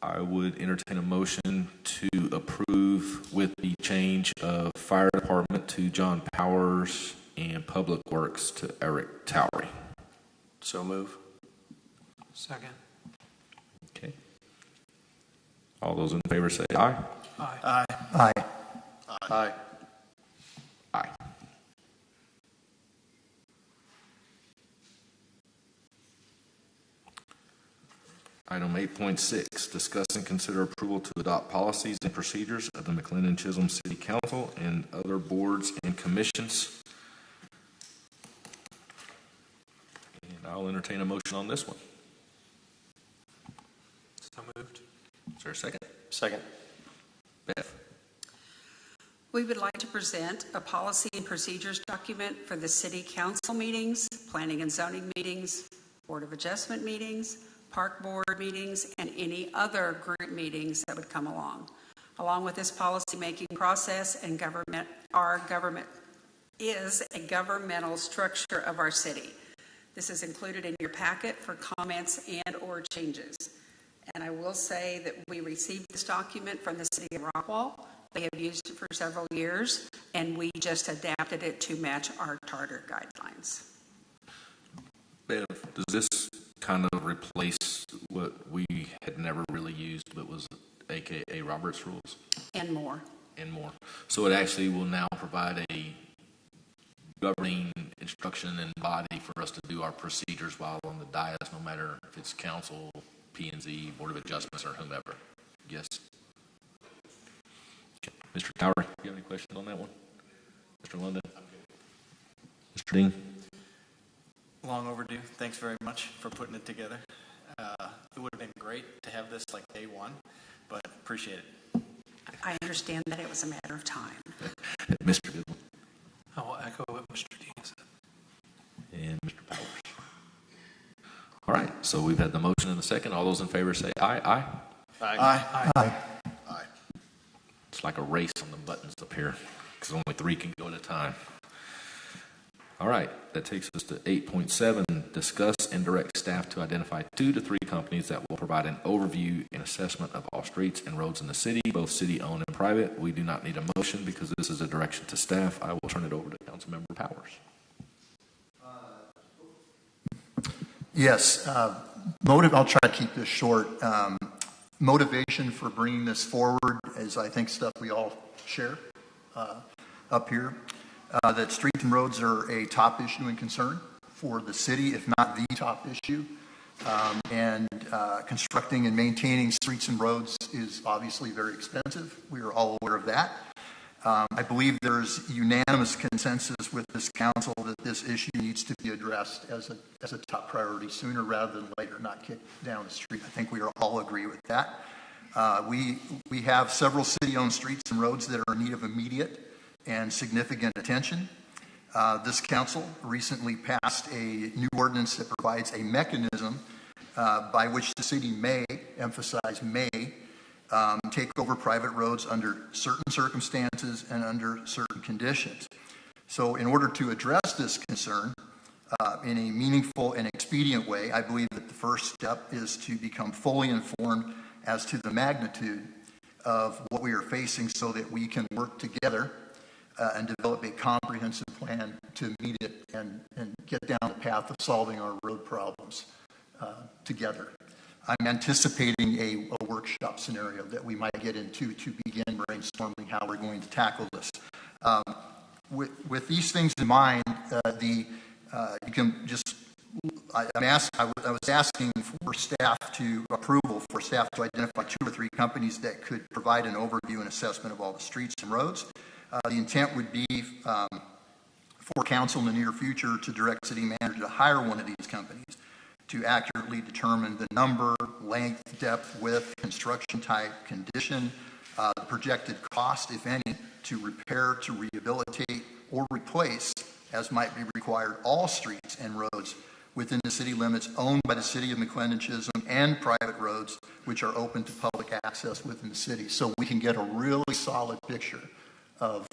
I would entertain a motion to approve with the change of Fire Department to John Powers and Public Works to Eric Towery. So move. Second. Okay. All those in favor say aye. Aye. Aye. Aye. Aye. Aye. Item 8.6, discuss and consider approval to adopt policies and procedures of the McLendon-Chisholm City Council and other boards and commissions. And I'll entertain a motion on this one. So moved. Is there a second? Second. Beth? We would like to present a policy and procedures document for the city council meetings, planning and zoning meetings, board of adjustment meetings, park board meetings, and any other group meetings that would come along. Along with this policy-making process and our government is a governmental structure of our city. This is included in your packet for comments and or changes. And I will say that we received this document from the city of Rockwall. They have used it for several years, and we just adapted it to match our charter guidelines. Bev, does this kind of replace what we had never really used but was AKA Robert's Rules? And more. And more. So it actually will now provide a governing instruction and body for us to do our procedures while on the dais, no matter if it's council, P&Z, Board of Adjustments, or whomever. Yes? Okay. Mr. Tower, do you have any questions on that one? Mr. London? Mr. Dean? Long overdue. Thanks very much for putting it together. It would have been great to have this like day one, but appreciate it. I understand that it was a matter of time. Mr. Goodwin? I will echo what Mr. Dean said. And Mr. Powers. All right, so we've had the motion and the second. All those in favor say aye. Aye. Aye. Aye. Aye. Aye. It's like a race on the buttons up here because only 3 can go at a time. All right, that takes us to 8.7, discuss and direct staff to identify 2 to 3 companies that will provide an overview and assessment of all streets and roads in the city, both city-owned and private. We do not need a motion because this is a direction to staff. I will turn it over to Councilmember Powers. Yes. I'll try to keep this short. Motivation for bringing this forward is, I think, stuff we all share up here. That streets and roads are a top issue and concern for the city, if not the top issue. And constructing and maintaining streets and roads is obviously very expensive. We are all aware of that. I believe there's unanimous consensus with this council that this issue needs to be addressed as a top priority sooner rather than later, not kicked down the street. I think we all agree with that. We have several city-owned streets and roads that are in need of immediate and significant attention. This council recently passed a new ordinance that provides a mechanism by which the city may, emphasize may, take over private roads under certain circumstances and under certain conditions. So in order to address this concern in a meaningful and expedient way, I believe that the first step is to become fully informed as to the magnitude of what we are facing so that we can work together and develop a comprehensive plan to meet it and get down the path of solving our road problems together. I'm anticipating a workshop scenario that we might get into to begin brainstorming how we're going to tackle this. With these things in mind, you can just, I was asking for staff to approval for staff to identify 2 or 3 companies that could provide an overview and assessment of all the streets and roads. The intent would be for council in the near future to direct city manager to hire one of these companies to accurately determine the number, length, depth, width, construction type, condition, the projected cost, if any, to repair, to rehabilitate, or replace, as might be required, all streets and roads within the city limits owned by the city of McLendon-Chisholm and private roads which are open to public access within the city. So we can get a really solid picture of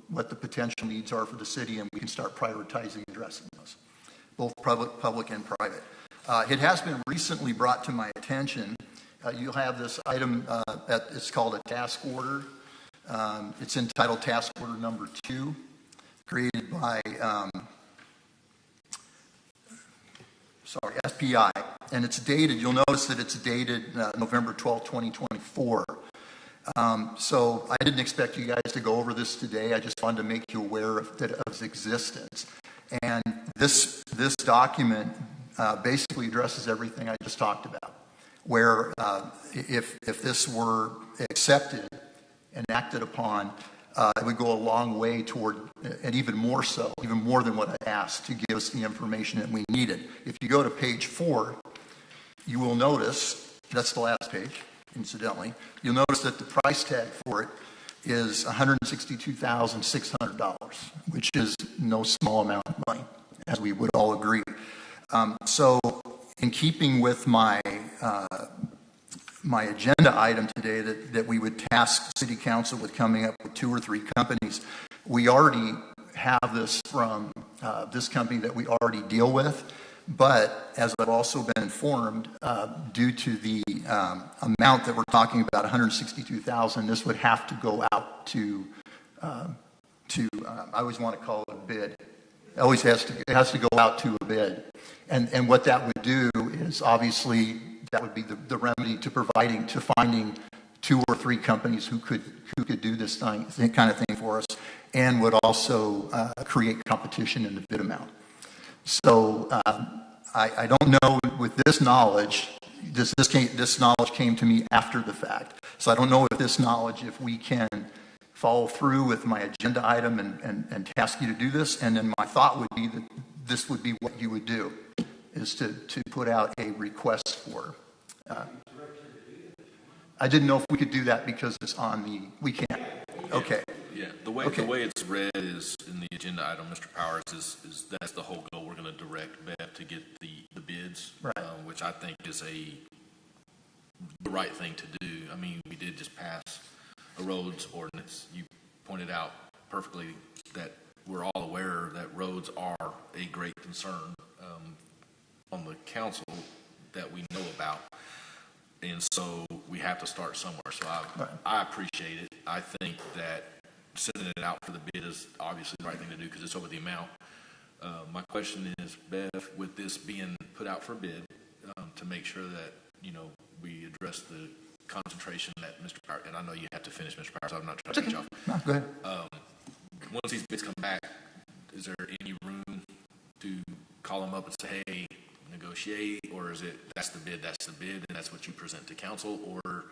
what the potential needs are for the city, and we can start prioritizing addressing those, both public and private. It has been recently brought to my attention. You'll have this item, it's called a task order. It's entitled Task Order Number 2, created by SPI, and it's dated, you'll notice that it's dated November 12, 2024. So I didn't expect you guys to go over this today. I just wanted to make you aware of its existence. And this document basically addresses everything I just talked about, where if this were accepted and acted upon, it would go a long way toward, and even more so, even more than what I asked, to give us the information that we needed. If you go to page 4, you will notice, that's the last page, incidentally, you'll notice that the price tag for it is $162,600, which is no small amount of money, as we would all agree. So in keeping with my agenda item today that we would task City Council with coming up with 2 or 3 companies, we already have this from this company that we already deal with, but as I've also been informed, due to the amount that we're talking about, $162,000, this would have to go out to I always want to call it a bid. It has to go out to a bid. And what that would do is, obviously, that would be the remedy to finding 2 or 3 companies who could do this kind of thing for us, and would also create competition in the bid amount. So I don't know, with this knowledge, this knowledge came to me after the fact. So I don't know if we can follow through with my agenda item and task you to do this. And then my thought would be that this would be what you would do, is to put out a request for. I didn't know if we could do that because it's on we can't. Okay. Yeah, the way it's read is in the agenda item, Mr. Powers, is that's the whole goal. We're going to direct Bev to get the bids, right. Which I think is the right thing to do. I mean, we did just pass a roads ordinance. You pointed out perfectly that we're all aware that roads are a great concern on the council that we know about. And so we have to start somewhere. So I appreciate it. I think that sending it out for the bid is obviously the right thing to do because it's over the amount. My question is, Bev, with this being put out for bid, to make sure that, we address the concentration that Mr. Powers, and I know you have to finish, Mr. Powers, so I'm not trying to cut you off. No, go ahead. Once these bids come back, is there any room to call them up and say, hey, negotiate, or is it that's the bid, and that's what you present to council? Or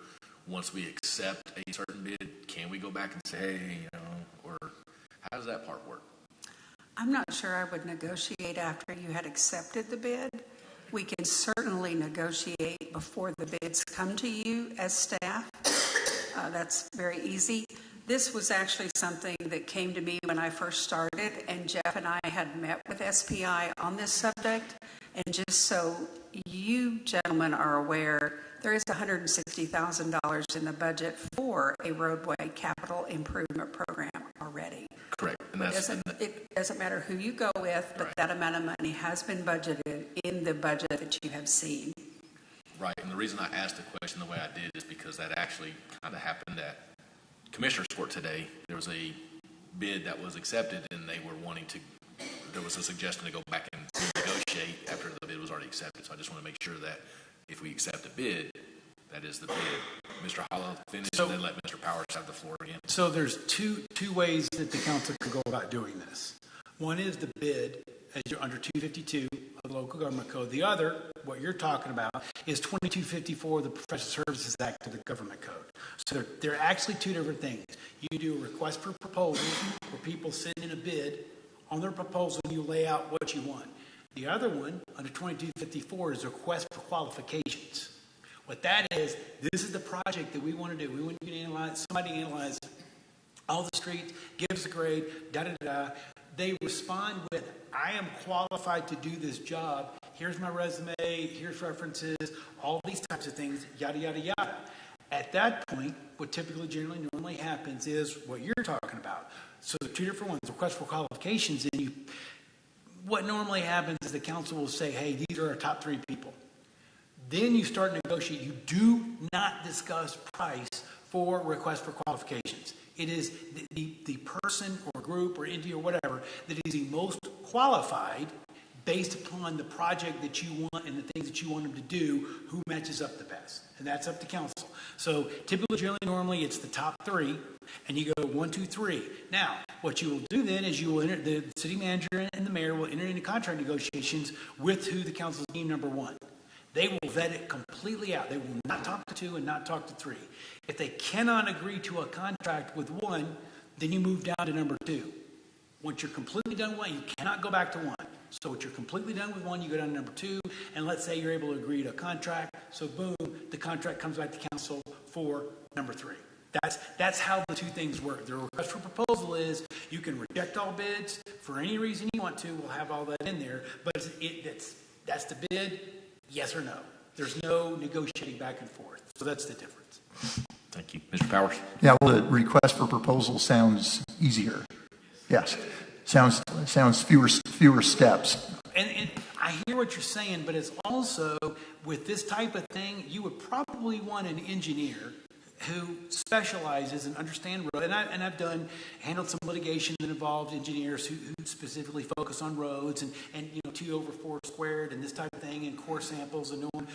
once we accept a certain bid, can we go back and say, hey, or how does that part work? I'm not sure I would negotiate after you had accepted the bid. We can certainly negotiate before the bids come to you as staff. That's very easy. This was actually something that came to me when I first started, and Jeff and I had met with SPI on this subject. And just so you gentlemen are aware, there is $160,000 in the budget for a roadway capital improvement program already. Correct. And it doesn't matter who you go with, but right. That amount of money has been budgeted in the budget that you have seen. Right. And the reason I asked the question the way I did is because that actually kind of happened at Commissioner's Court today. There was a bid that was accepted, and they were wanting to, there was a suggestion to go back and negotiate after the bid was already accepted. So I just want to make sure that if we accept a bid, that is the bid. Mr. Hollow, finish, and then let Mr. Powers have the floor again. So there's two ways that the council can go about doing this. One is the bid, as you're under 252 of the Local Government Code. The other, what you're talking about, is 2254 of the Professional Services Act of the Government Code. So they're actually two different things. You do a request for proposal where people send in a bid. On their proposal, you lay out what you want. The other one, under 2254, is a request for qualifications. What that is, this is the project that we want to do. We want you to analyze, somebody analyze all the streets, give us a grade, da-da-da-da. They respond with, I am qualified to do this job. Here's my resume, here's references, all these types of things, yada, yada, yada. At that point, what typically normally happens is what you're talking about. So the two different ones, request for qualifications, and what normally happens is the council will say, hey, these are our top 3 people. Then you start negotiating. You do not discuss price for request for qualifications. It is the person or group or entity or whatever that is the most qualified based upon the project that you want and the things that you want them to do, who matches up the best. And that's up to council. So typically, normally, it's the top 3, and you go 1, 2, 3. Now, what you will do then is you will enter, the city manager and the mayor will enter into contract negotiations with who the council's deemed number 1. They will vet it completely out. They will not talk to 2 and not talk to 3. If they cannot agree to a contract with 1, then you move down to number 2. Once you're completely done with 1, you cannot go back to 1. So once you're completely done with 1, you go down to number 2, and let's say you're able to agree to a contract. So boom, the contract comes back to council for number 3. That's how the two things work. The request for proposal is you can reject all bids for any reason you want to. We'll have all that in there, but that's the bid. Yes or no. There's no negotiating back and forth. So that's the difference. Thank you. Mr. Powers? Yeah, well, the request for proposal sounds easier. Yes. Sounds fewer steps. And I hear what you're saying, but it's also, with this type of thing, you would probably want an engineer who specializes and understands road. And I've handled some litigation that involved engineers who specifically focus on roads and 2/4 squared and this type of thing, and core samples and knowing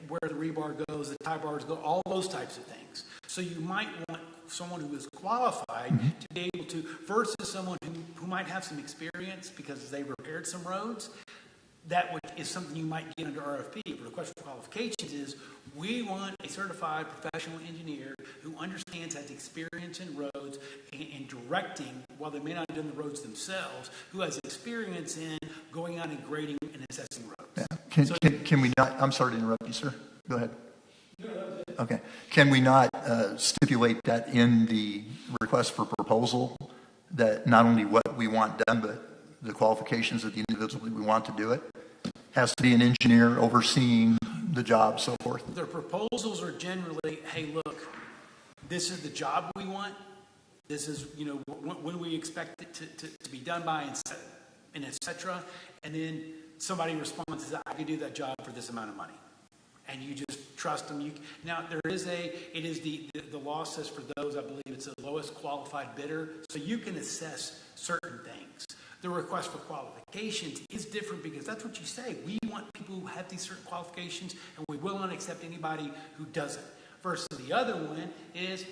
where the rebar goes, the tie bars go, all those types of things. So you might want someone who is qualified to be able to, versus someone who might have some experience because they repaired some roads. That is something you might get under RFP. But the request for qualifications is we want a certified professional engineer who understands, has experience in roads and directing, while they may not have done the roads themselves, who has experience in going out and grading and assessing roads. Yeah. Can we not, I'm sorry to interrupt you, sir. Go ahead. Okay. Can we not stipulate that in the request for proposal, that not only what we want done, but the qualifications of the individual that we want to do it? Has to be an engineer overseeing the job, so forth. The proposals are generally, hey, look, this is the job we want. This is, when we expect it to be done by, and et cetera. And then somebody responds, I could do that job for this amount of money. And you just trust them. Now, it is the law says for those, I believe it's the lowest qualified bidder. So you can assess certain things. The request for qualifications is different because that's what you say. We want people who have these certain qualifications, and we will not accept anybody who doesn't. Versus the other one is,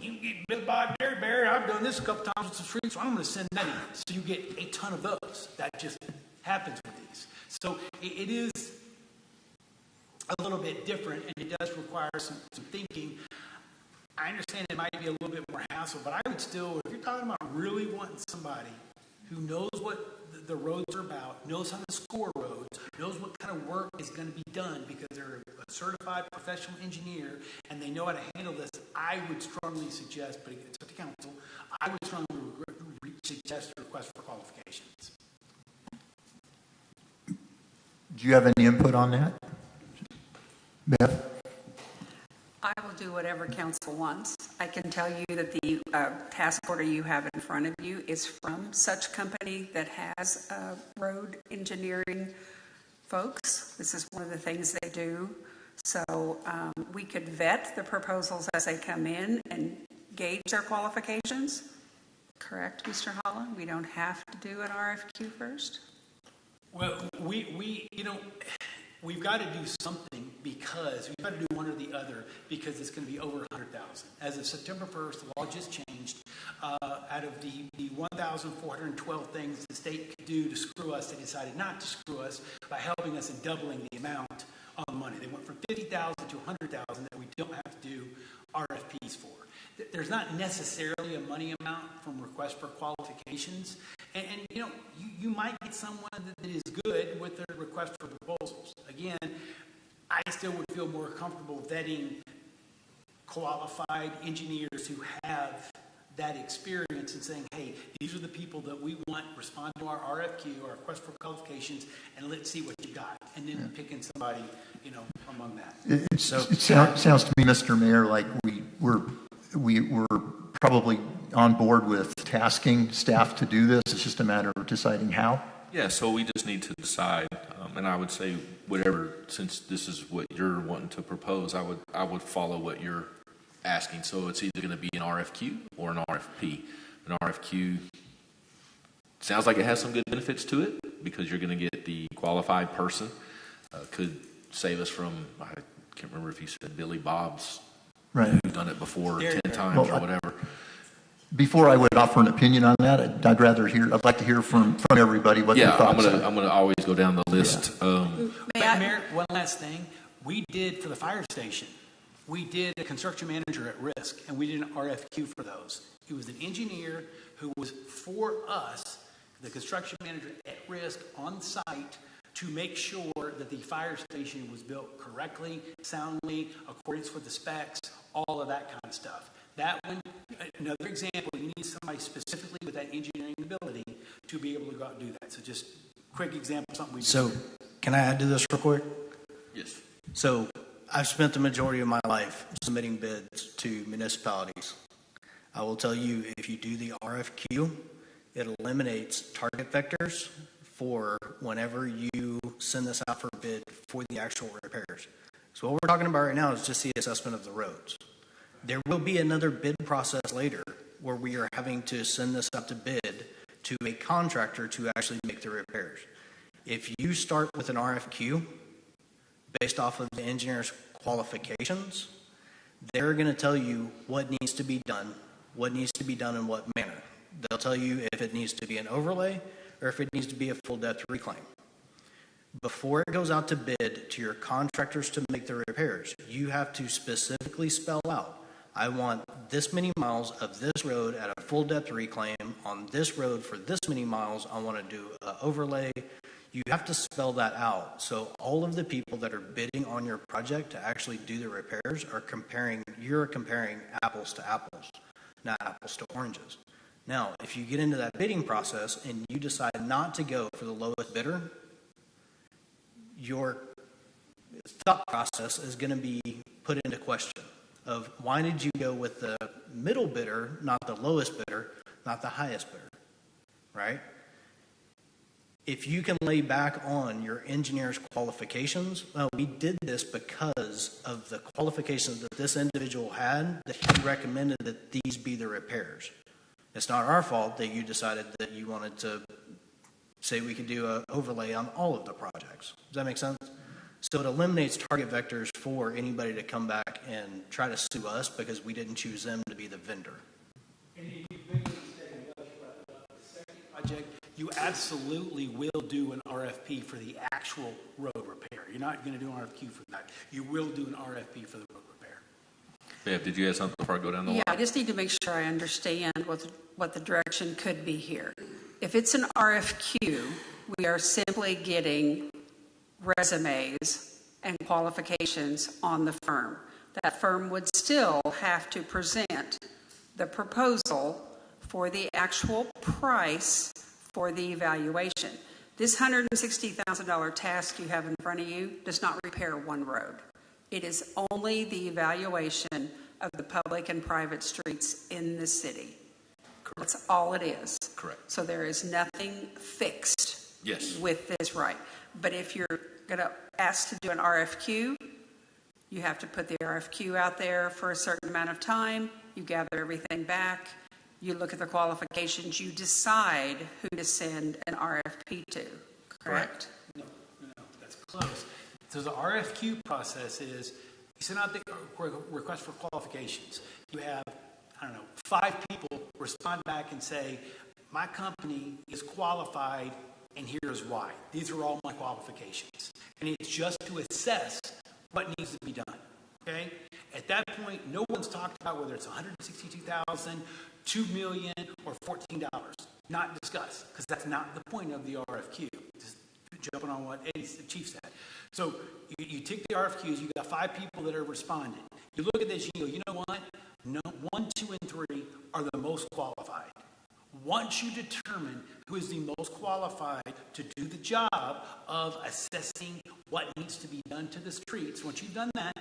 you get bid by Barry, I've done this a couple times with the streets, so I'm going to send that in. So you get a ton of those. That just happens with these. So it is a little bit different, and it does require some thinking. I understand it might be a little bit more hassle, but I would still, if you're talking about really wanting somebody who knows what the roads are about, knows how to score roads, knows what kind of work is going to be done because they're a certified professional engineer and they know how to handle this, I would strongly suggest, but it's up to council, I would strongly suggest a request for qualifications. Do you have any input on that? Beth? I will do whatever council wants. I can tell you that the task order you have in front of you is from such company that has road engineering folks. This is one of the things they do. So we could vet the proposals as they come in and gauge their qualifications. Correct, Mr. Holland? We don't have to do an RFQ first? Well, we've got to do something because we've got to do one or the other because it's going to be over 100,000. As of September 1st, the law just changed. Out of the 1,412 things the state could do to screw us, they decided not to screw us by helping us in doubling the amount on the money. They went from 50,000 to 100,000 that we don't have to do RFPs for. There's not necessarily a money amount from request for qualifications. And you might get someone that is good with their request for proposals. Again, I still would feel more comfortable vetting qualified engineers who have that experience and saying, hey, these are the people that we want, respond to our RFQ, our request for qualifications, and let's see what you got. And then picking somebody, among that. It sounds to me, Mr. Mayor, like we're probably on board with tasking staff to do this. It's just a matter of deciding how. Yeah, so we just need to decide, and I would say whatever, since this is what you're wanting to propose, I would follow what you're asking. So it's either going to be an RFQ or an RFP. An RFQ sounds like it has some good benefits to it because you're going to get the qualified person. Could save us from, I can't remember if you said Billy Bob's, right, who's done it before 10 times or whatever. Before I would offer an opinion on that, I'd like to hear from everybody what their thoughts are. I'm going to always go down the list. Yeah. Mayor, one last thing. We did for the fire station, we did a construction manager at risk, and we did an RFQ for those. It was an engineer who was for us, the construction manager at risk on site, to make sure that the fire station was built correctly, soundly, accordance with the specs, all of that kind of stuff. That one, another example, you need somebody specifically with that engineering ability to be able to go out and do that. So just quick example, something we do. So can I add to this real quick? Yes. So I've spent the majority of my life submitting bids to municipalities. I will tell you, if you do the RFQ, it eliminates target vectors for whenever you send this out for bid for the actual repairs. So what we're talking about right now is just the assessment of the roads. There will be another bid process later where we are having to send this out to bid to a contractor to actually make the repairs. If you start with an RFQ based off of the engineer's qualifications, they're going to tell you what needs to be done in what manner. They'll tell you if it needs to be an overlay or if it needs to be a full depth reclaim. Before it goes out to bid to your contractors to make the repairs, you have to specifically spell out, I want this many miles of this road at a full depth reclaim. On this road for this many miles, I want to do an overlay. You have to spell that out. So all of the people that are bidding on your project to actually do the repairs you're comparing apples to apples, not apples to oranges. Now, if you get into that bidding process and you decide not to go for the lowest bidder, your thought process is going to be put into question of why did you go with the middle bidder, not the lowest bidder, not the highest bidder, right? If you can lay back on your engineer's qualifications, well, we did this because of the qualifications that this individual had, that he recommended that these be the repairs. It's not our fault that you decided that you wanted to say we could do an overlay on all of the projects. Does that make sense? So it eliminates target vectors for anybody to come back and try to sue us because we didn't choose them to be the vendor. And if you make a mistake about the second project, you absolutely will do an RFP for the actual road repair. You're not going to do an RFQ for that. You will do an RFP for the road repair. Bev, did you have something before I go down the line? Yeah, I just need to make sure I understand what the direction could be here. If it's an RFQ, we are simply getting resumes and qualifications on the firm. That firm would still have to present the proposal for the actual price for the evaluation. This $160,000 task you have in front of you does not repair one road. It is only the evaluation of the public and private streets in the city. Correct. That's all it is. Correct. So there is nothing fixed with this right. But if you're going to ask to do an RFQ, you have to put the RFQ out there for a certain amount of time. You gather everything back. You look at the qualifications, you decide who to send an RFP to, correct? No, that's close. So the RFQ process is, you send out the request for qualifications. You have, 5 people respond back and say, my company is qualified and here's why. These are all my qualifications. And it's just to assess what needs to be done, okay? At that point, no one's talked about whether it's $162,000, $2 million, or $14. Not discussed, because that's not the point of the RFQ. Just jumping on what Eddie, the chief, said. So you take the RFQs, you got 5 people that are responding. You look at this, you go, you know what? No, 1, 2, and 3 are the most qualified. Once you determine who is the most qualified to do the job of assessing what needs to be done to the streets, once you've done that,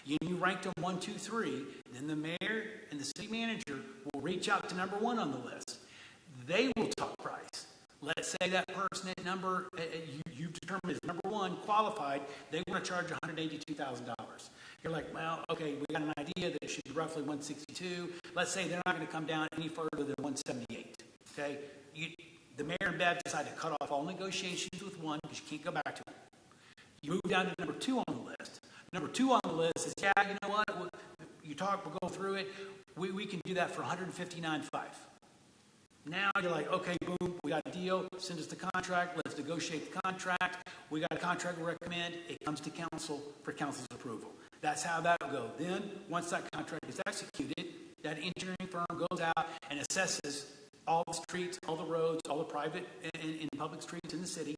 you rank them 1, 2, 3, then the mayor and the city manager will reach out to number 1 on the list. They will talk price. Let's say that person at number, you've determined is number 1 qualified, they want to charge $182,000. You're like, well, okay, we got an idea that it should be roughly 162. Let's say they're not going to come down any further than 178. Okay, the mayor and Bev decide to cut off all negotiations with 1 because you can't go back to it. You move down to number 2 on the list. Number 2 on the list is, yeah, you know what? You talk, we'll go through it. We can do that for $159,500. Now you're like, okay, boom, we got a deal. Send us the contract. Let's negotiate the contract. We got a contract we recommend. It comes to council for council's approval. That's how that will go. Then, once that contract is executed, that engineering firm goes out and assesses all the streets, all the roads, all the private and public streets in the city,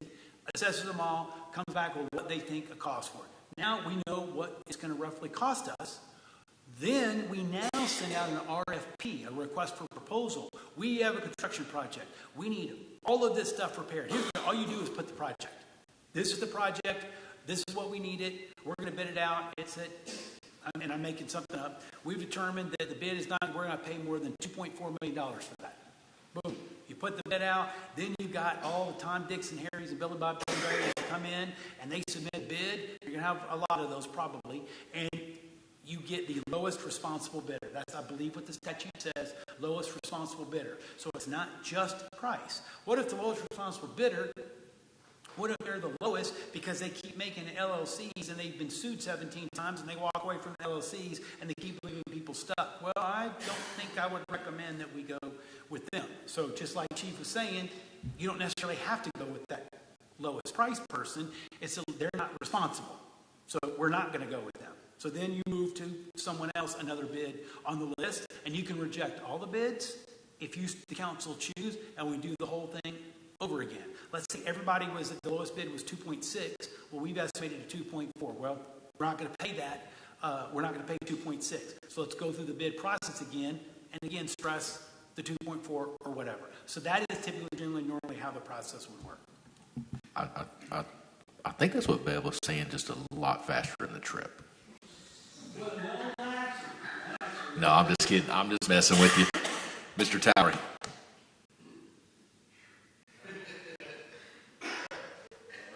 assesses them all, comes back with what they think a cost for it. Now we know what it's going to roughly cost us. Then we now send out an RFP, a request for proposal. We have a construction project. We need all of this stuff prepared. Here's all you do is put the project. This is the project. This is what we needed. We're going to bid it out. And I'm making something up. We've determined that the bid is not, we're going to pay more than $2.4 million for that. Boom. You put the bid out. Then you've got all the Tom, Dicks, and Harrys and Billy Bob Berries come in and they submit a bid. You're going to have a lot of those probably. And you get the lowest responsible bidder. That's, I believe, what the statute says, lowest responsible bidder. So it's not just price. What if the lowest responsible bidder, what if they're the lowest because they keep making LLCs and they've been sued 17 times and they walk away from the LLCs and they keep leaving people stuck? Well, I don't think I would recommend that we go with them. So just like Chief was saying, you don't necessarily have to go with that lowest price person. They're not responsible. So we're not going to go with them. So then you move to someone else, another bid on the list, and you can reject all the bids if the council choose, and we do the whole thing over again. Let's say everybody was at the lowest bid was 2.6. Well, we've estimated at 2.4. Well, we're not going to pay that. We're not going to pay 2.6. So let's go through the bid process again, and again stress the 2.4 or whatever. So that is typically, normally how the process would work. I think that's what Bev was saying, just a lot faster in the trip. No, I'm just kidding. I'm just messing with you. Mr. Towery.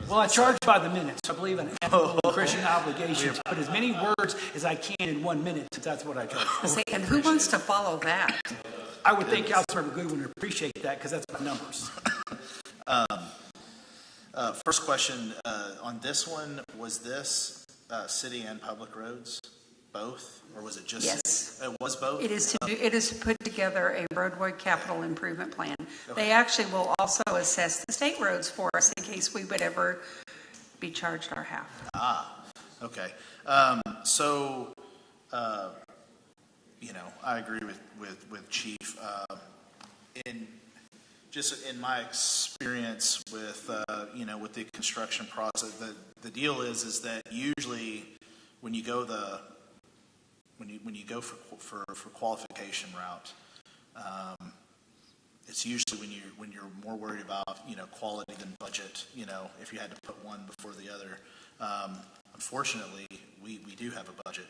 Well, I charge by the minute, so I believe in ethical Christian obligation to put as many words as I can in 1 minute, since that's what I charge for. And who wants to follow that? I would think Councilmember Goodwin would appreciate that, because that's my numbers. First question on this one, was this city and public roads, both, or was it just? Yes. It was both? It is to put together a roadway capital improvement plan. Okay. They actually will also assess the state roads for us in case we would ever be charged our half. Okay. I agree with Chief. In my experience with with the construction process, the deal is that usually when you go for qualification route, it's usually when you're more worried about quality than budget. If you had to put one before the other. Unfortunately, we do have a budget,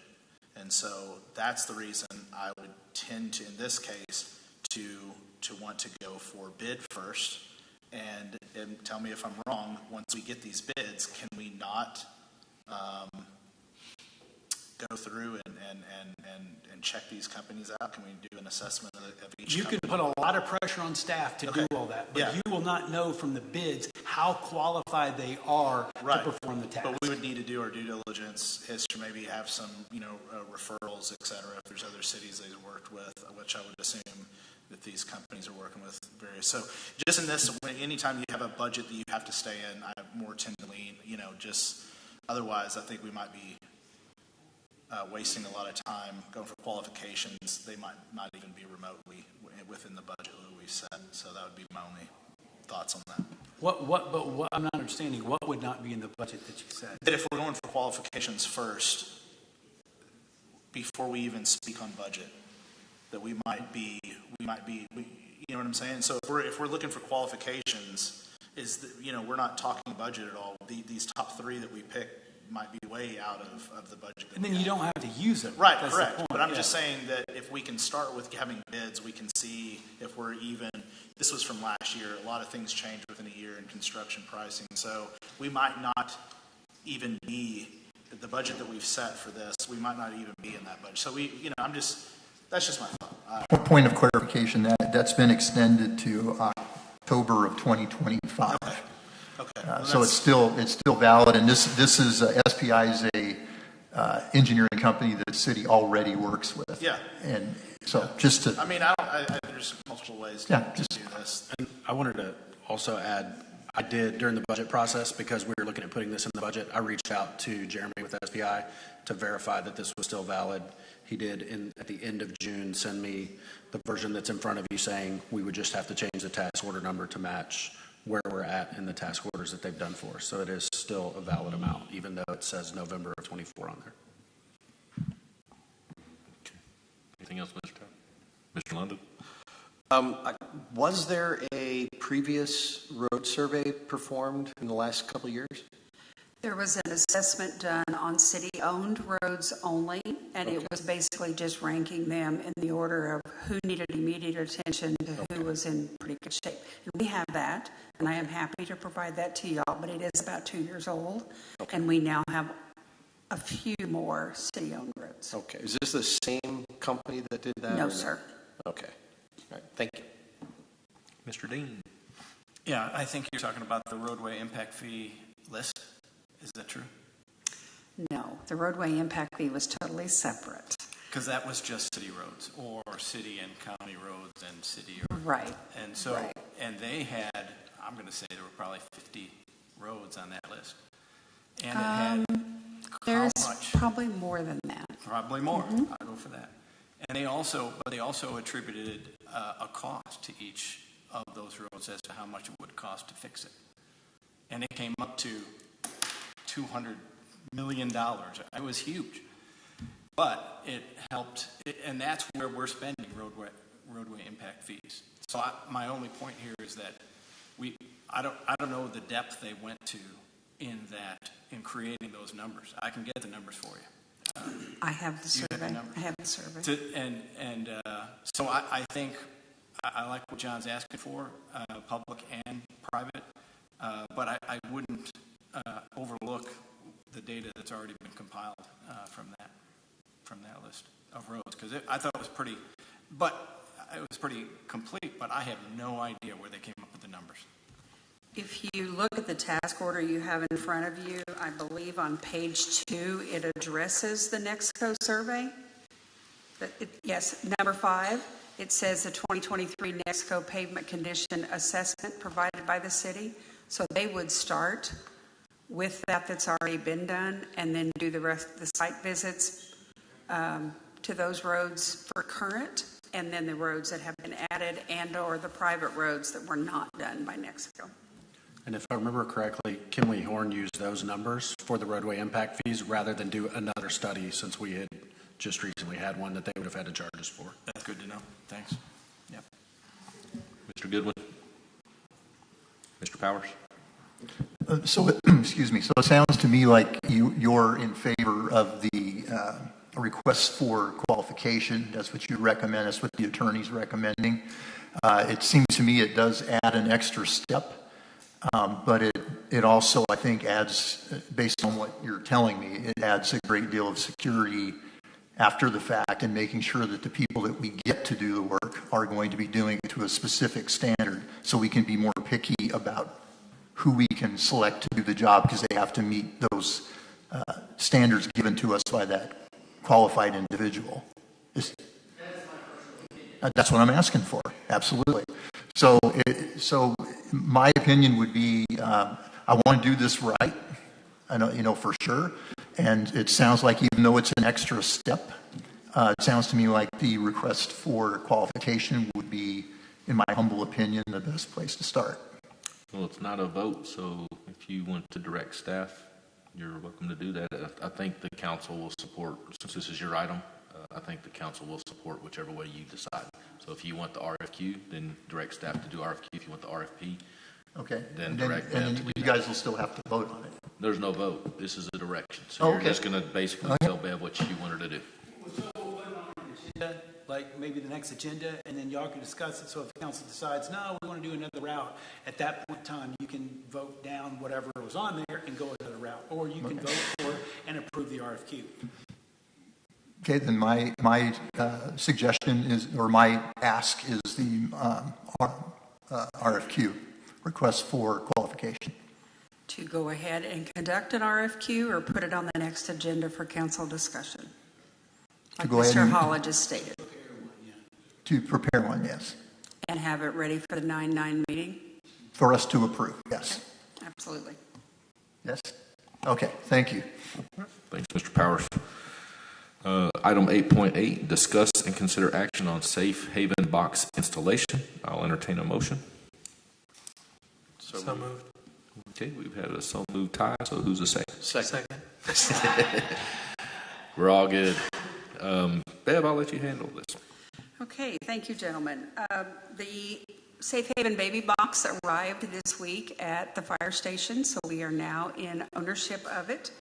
and so that's the reason I would tend to, in this case, to want to go for bid first, and tell me if I'm wrong. Once we get these bids, can we not go through and check these companies out? Can we do an assessment of each You company? can put a lot of pressure on staff to Okay. do all that, but Yeah. you will not know from the bids how qualified they are Right. to perform the task. But we would need to do our due diligence, history, maybe have some, referrals, et cetera, if there's other cities they've worked with, which I would assume that these companies are working with various. So just in this, anytime you have a budget that you have to stay in, I more tend to lean, just otherwise I think we might be wasting a lot of time going for qualifications. They might not even be remotely within the budget that we set. So that would be my only thoughts on that. What I'm not understanding, what would not be in the budget that you said? That if we're going for qualifications first, before we even speak on budget, that we might be, you know what I'm saying? So if we're looking for qualifications, we're not talking budget at all. These top three that we pick might be way out of the budget. And then you don't have to use them. Right, That's correct. the point. But I'm Yeah. just saying that if we can start with having bids, we can see if we're even. This was from last year. A lot of things change within a year in construction pricing. So we might not even be, the budget that we've set for this, we might not even be in that budget. So that's just my thought. Point of clarification, that's been extended to October of 2025. Okay. So it's still valid, and this is SPI is a engineering company that the city already works with. Yeah. And so just to. I mean, there's multiple ways to do this. And I wanted to also add, I did during the budget process, because we were looking at putting this in the budget, I reached out to Jeremy with SPI to verify that this was still valid. He did, at the end of June, send me the version that's in front of you saying we would just have to change the task order number to match where we're at in the task orders that they've done for us. So it is still a valid amount, even though it says November of 24 on there. Anything else, Mr. London? Was there a previous road survey performed in the last couple of years? There was an assessment done on city-owned roads only, and it was basically just ranking them in the order of who needed immediate attention to who was in pretty good shape. And we have that, and I am happy to provide that to y'all, but it is about 2 years old, and we now have a few more city-owned roads. Okay. Is this the same company that did that? No, sir. Okay. All right. Thank you. Mr. Dean? Yeah, I think you're talking about the roadway impact fee list. Is that true? No, the roadway impact fee was totally separate. Because that was just city roads, or city and county roads and city. Right. And so, Right. and they had, I'm going to say there were probably 50 roads on that list. And it had There's how much? probably more than that. Probably more. I'll go for that. And they also attributed a cost to each of those roads as to how much it would cost to fix it. And it came up to $200 million. It was huge. But it helped, and that's where we're spending roadway impact fees. So my only point here is that I don't know the depth they went to in creating those numbers. I can get the numbers for you. I have the survey. I have the survey. So I think I like what John's asking for, public and private, but I wouldn't overlook the data that's already been compiled from that list of roads, because I thought it was pretty complete, but I have no idea where they came up with the numbers. If you look at the task order you have in front of you, I believe on page 2, it addresses the Nexco survey. Yes, number 5, it says the 2023 Nexco pavement condition assessment provided by the city. So they would start with that's already been done, and then do the rest of the site visits to those roads for current, and then the roads that have been added and/or the private roads that were not done by Nexco. And if I remember correctly, Kimley Horn used those numbers for the roadway impact fees rather than do another study, since we had just recently had one that they would have had to charge us for. That's good to know. Thanks. Yep. Mr. Goodwin? Mr. Powers? Excuse me. So it sounds to me like you're in favor of the request for qualification. That's what you recommend. That's what the attorney's recommending. It seems to me it does add an extra step, but it also, I think, adds, based on what you're telling me, it adds a great deal of security after the fact and making sure that the people that we get to do the work are going to be doing it to a specific standard so we can be more picky about who we can select to do the job because they have to meet those standards given to us by that qualified individual. That's what I'm asking for. Absolutely. So my opinion would be, I want to do this right. I know, for sure. And it sounds like even though it's an extra step, it sounds to me like the request for qualification would be, in my humble opinion, the best place to start. Well, it's not a vote, so if you want to direct staff, you're welcome to do that. I think the council will support, since this is your item, I think the council will support whichever way you decide. So if you want the RFQ, then direct staff to do RFQ. If you want the RFP, okay, then direct them to do you that. guys will still have to vote on it. There's no vote. This is a direction. So you're just going to basically tell Bev what you want her to do. Like maybe the next agenda, and then y'all can discuss it. So if the council decides, no, we want to do another route, at that point in time, you can vote down whatever was on there and go another route. Or you can vote for and approve the RFQ. Okay, then my suggestion is, or my ask is the RFQ, request for qualification. To go ahead and conduct an RFQ or put it on the next agenda for council discussion? Like Mr. Hall just stated. To prepare one, yes. And have it ready for the 9/9 meeting? For us to approve, yes. Okay. Absolutely. Yes? Okay, thank you. Thanks, Mr. Powers. Item 8.8, discuss and consider action on safe haven box installation. I'll entertain a motion. So moved. Okay, we've had a so moved tie, so who's a second? Second. We're all good. Bev, I'll let you handle this. Okay, thank you, gentlemen. The Safe Haven baby box arrived this week at the fire station, so we are now in ownership of it.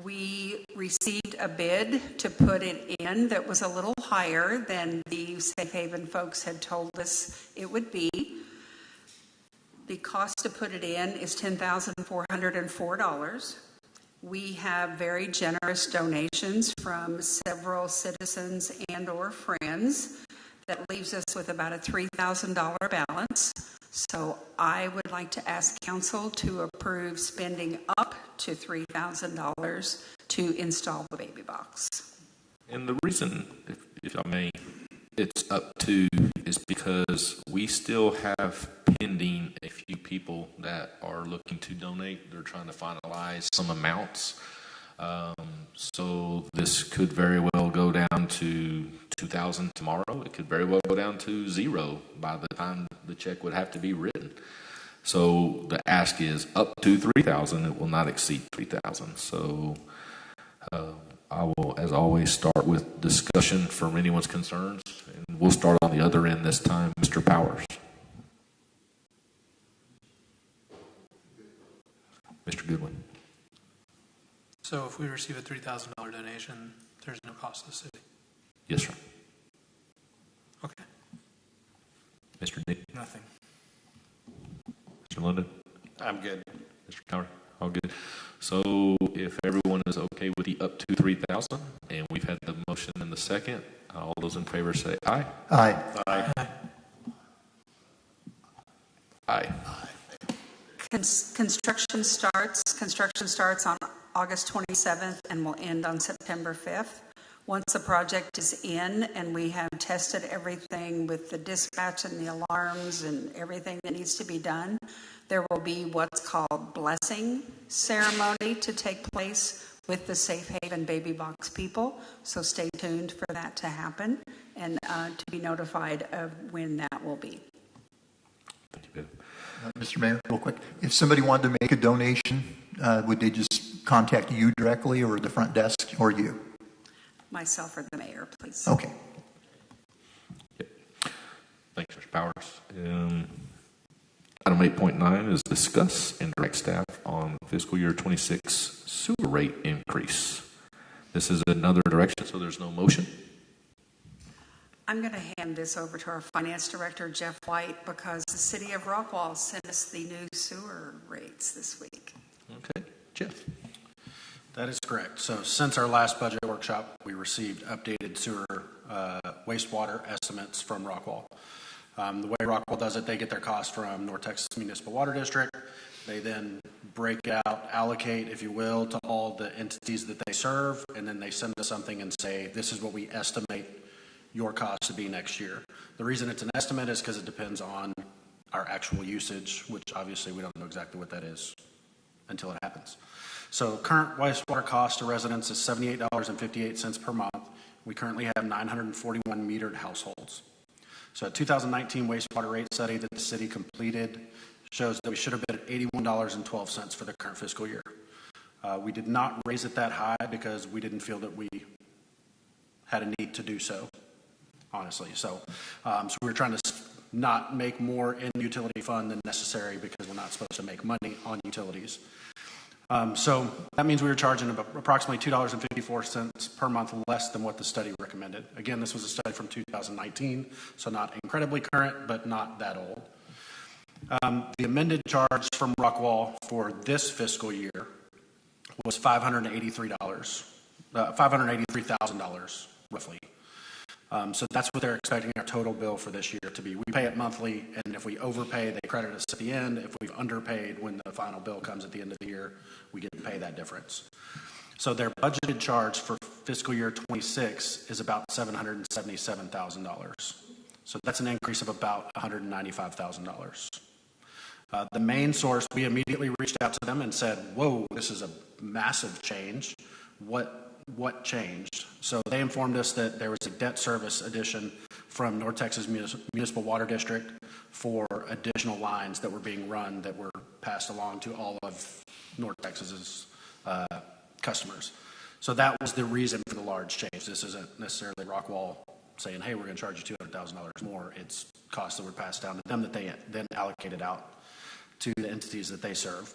We received a bid to put it in that was a little higher than the Safe Haven folks had told us it would be. The cost to put it in is $10,404. We have very generous donations from several citizens and or friends. That leaves us with about a $3,000 balance. So I would like to ask council to approve spending up to $3,000 to install the baby box. And the reason, if I may, it's up to is because we still have pending a few people that are looking to donate. They're trying to finalize some amounts. So this could very well go down to $2,000 tomorrow. It could very well go down to $0 by the time the check would have to be written. So the ask is up to $3,000. It will not exceed $3,000. So I will, as always, start with discussion from anyone's concerns, and we'll start on the other end this time. Mr. Powers. Mr. Goodwin. So if we receive a $3,000 donation, there's no cost to the city? Yes, sir. Okay. Mr. Nick. Nothing. Mr. London. I'm good. Mr. Tower. All good. So if everyone is okay with the up to 3,000, and we've had the motion in the second, all those in favor say aye. Aye. Aye. Aye. Construction starts on August 27th and will end on September 5th. Once the project is in and we have tested everything with the dispatch and the alarms and everything that needs to be done, there will be what's called blessing ceremony to take place with the Safe Haven baby box people. So stay tuned for that to happen and to be notified of when that will be. Thank you, Ben. Mr. Mayor, real quick, if somebody wanted to make a donation, would they just contact you directly or the front desk or you? Myself or the mayor, please. Okay. Yep. Thanks, Mr. Powers. Item 8.9 is discuss and direct staff on fiscal year 26 sewer rate increase. This is another direction, so there's no motion. I'm going to hand this over to our Finance Director, Jeff White, because the City of Rockwall sent us the new sewer rates this week. Okay, Jeff. That is correct. So since our last budget workshop, we received updated sewer wastewater estimates from Rockwall. The way Rockwall does it, they get their costs from North Texas Municipal Water District. They then break out, allocate, if you will, to all the entities that they serve, and then they send us something and say, this is what we estimate your cost to be next year. The reason it's an estimate is because it depends on our actual usage, which obviously we don't know exactly what that is until it happens. So current wastewater cost to residents is $78.58 per month. We currently have 941 metered households. So a 2019 wastewater rate study that the city completed shows that we should have been at $81.12 for the current fiscal year. We did not raise it that high because we didn't feel that we had a need to do so, honestly. So we were trying to not make more in the utility fund than necessary because we're not supposed to make money on utilities. So that means we were charging approximately $2.54 per month less than what the study recommended. Again, this was a study from 2019, so not incredibly current, but not that old. The amended charge from Rockwall for this fiscal year was $583,000, roughly. So that's what they're expecting our total bill for this year to be. We pay it monthly, and if we overpay, they credit us at the end. If we've underpaid when the final bill comes at the end of the year, we get to pay that difference. So their budgeted charge for fiscal year 26 is about $777,000. So that's an increase of about $195,000. The main source, we immediately reached out to them and said, whoa, this is a massive change. What changed? So they informed us that there was a debt service addition from North Texas Municipal Water District for additional lines that were being run that were passed along to all of North Texas's customers. So that was the reason for the large change. This isn't necessarily Rockwall saying, hey, we're going to charge you $200,000 more. It's costs that were passed down to them that they then allocated out to the entities that they serve.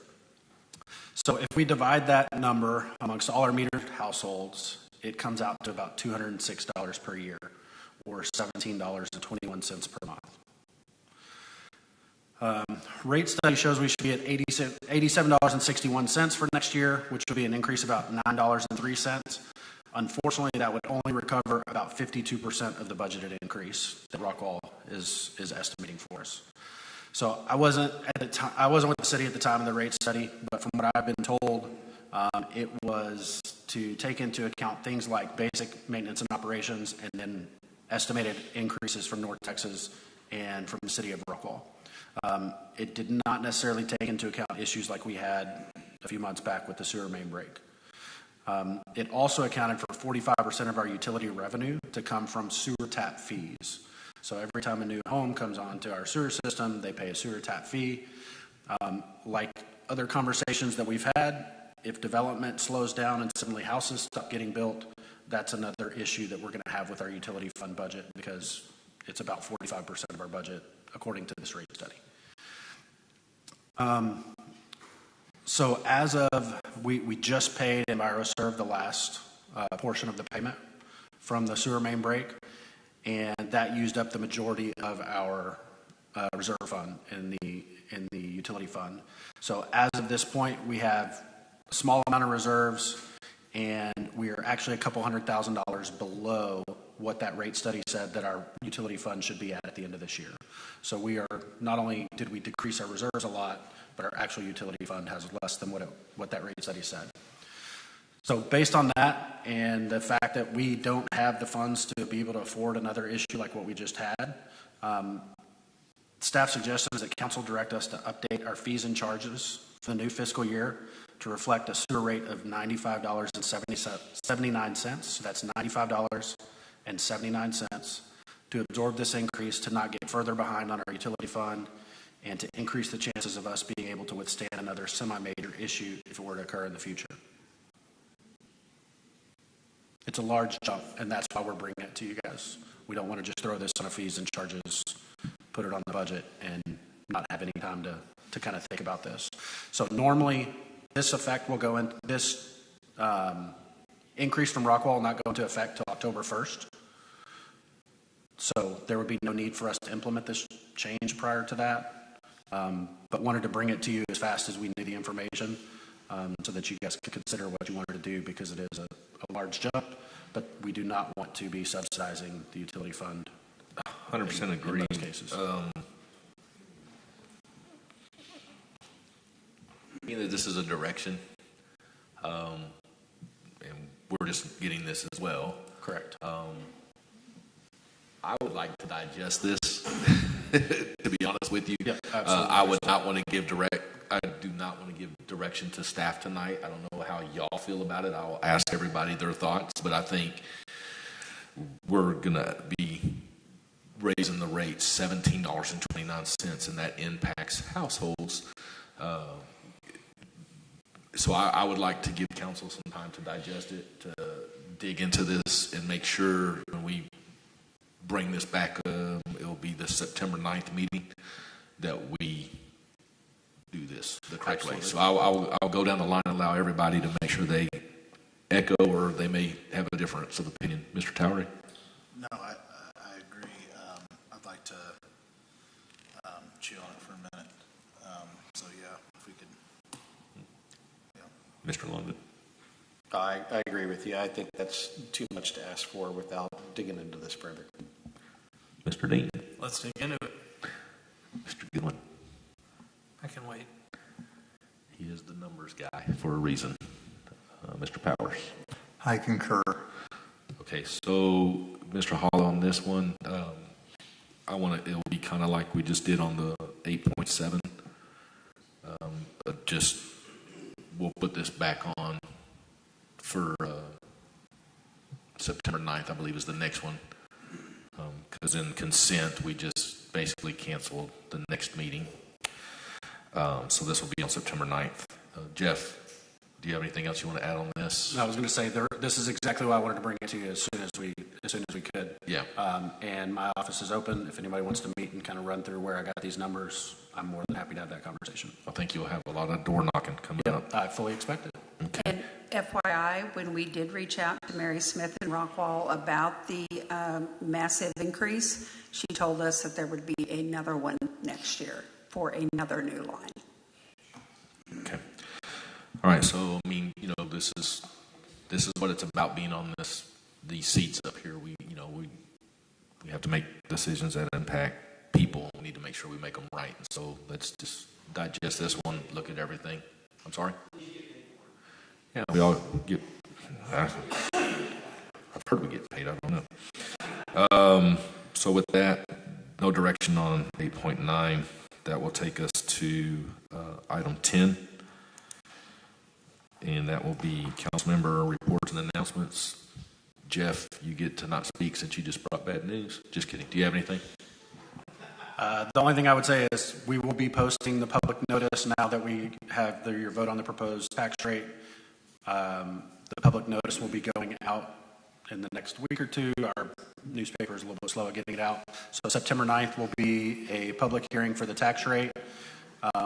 So if we divide that number amongst all our metered households, it comes out to about $206 per year, or $17.21 per month. Rate study shows we should be at $87.61 for next year, which would be an increase of about $9.03. Unfortunately, that would only recover about 52% of the budgeted increase that Rockwall is estimating for us. So I wasn't with the city at the time of the rate study, but from what I've been told, it was to take into account things like basic maintenance and operations, and then estimated increases from North Texas and from the city of Rockwall. It did not necessarily take into account issues like we had a few months back with the sewer main break. It also accounted for 45% of our utility revenue to come from sewer tap fees. So every time a new home comes onto our sewer system, they pay a sewer tap fee. Like other conversations that we've had, if development slows down and suddenly houses stop getting built, that's another issue that we're going to have with our utility fund budget, because it's about 45% of our budget according to this rate study. So as of, we just paid EnviroServe the last portion of the payment from the sewer main break, and that used up the majority of our reserve fund in the utility fund. So as of this point, we have a small amount of reserves, and we are actually a couple $100,000 below what that rate study said that our utility fund should be at the end of this year. So we are, not only did we decrease our reserves a lot, but our actual utility fund has less than what that rate study said. So based on that and the fact that we don't have the funds to be able to afford another issue like what we just had, staff suggestions that council direct us to update our fees and charges for the new fiscal year to reflect a sewer rate of $95.79. So that's $95.79 to absorb this increase, to not get further behind on our utility fund, and to increase the chances of us being able to withstand another semi-major issue if it were to occur in the future. It's a large jump, and that's why we're bringing it to you guys. We don't want to just throw this on a fees and charges, put it on the budget, and not have any time to kind of think about this. So normally, this effect will go in, this increase from Rockwall will not go into effect till October 1st. So there would be no need for us to implement this change prior to that, but wanted to bring it to you as fast as we knew the information so that you guys could consider what you wanted to do, because it is a large jump, but we do not want to be subsidizing the utility fund. 100% agree. In those cases. Being that this is a direction, and we're just getting this as well. Correct. I would like to digest this, to be honest with you. Yeah, absolutely. I would not want to give I do not want to give direction to staff tonight. I don't know how y'all feel about it. I'll ask everybody their thoughts, but I think we're going to be raising the rate $17.29, and that impacts households. So I would like to give council some time to digest it, to dig into this, and make sure when we bring this back, it'll be the September 9th meeting, that we do this the correct way. So I'll go down the line and allow everybody to make sure they echo, or they may have a difference of opinion. Mr. Towery? No, I agree. I'd like to chew on it for a minute. So yeah, if we could. Yeah. Mr. London? I agree with you. I think that's too much to ask for without digging into this further. Mr. Dean? Let's dig into it. Mr. Goodwin? I can wait. He is the numbers guy for a reason. Mr. Powers? I concur. Okay, so Mr. Hall, on this one, it'll be kind of like we just did on the 8.7. But just, we'll put this back on for September 9th, I believe, is the next one. Because in consent, we just basically canceled the next meeting. So this will be on September 9th. Jeff, do you have anything else you want to add on this? I was going to say this is exactly why I wanted to bring it to you as soon as we could. Yeah. And my office is open. If anybody wants to meet and kind of run through where I got these numbers, I'm more than happy to have that conversation. I think you'll have a lot of door knocking coming up. I fully expect it. Okay. And FYI, when we did reach out to Mary Smith in Rockwall about the massive increase, she told us that there would be another one next year for another new line. Okay. All right. So, I mean, this is what it's about, being on these seats up here. We have to make decisions that impact people. We need to make sure we make them right. And so let's just digest this one, look at everything. I'm sorry? Yeah, we all get, I've heard we get paid, I don't know. So with that, no direction on 8.9. That will take us to item 10. And that will be council member reports and announcements. Jeff, you get to not speak since you just brought bad news. Just kidding. Do you have anything? The only thing I would say is we will be posting the public notice now that we have your vote on the proposed tax rate. The public notice will be going out in the next week or two. Our newspaper is a little bit slow at getting it out. So September 9th will be a public hearing for the tax rate.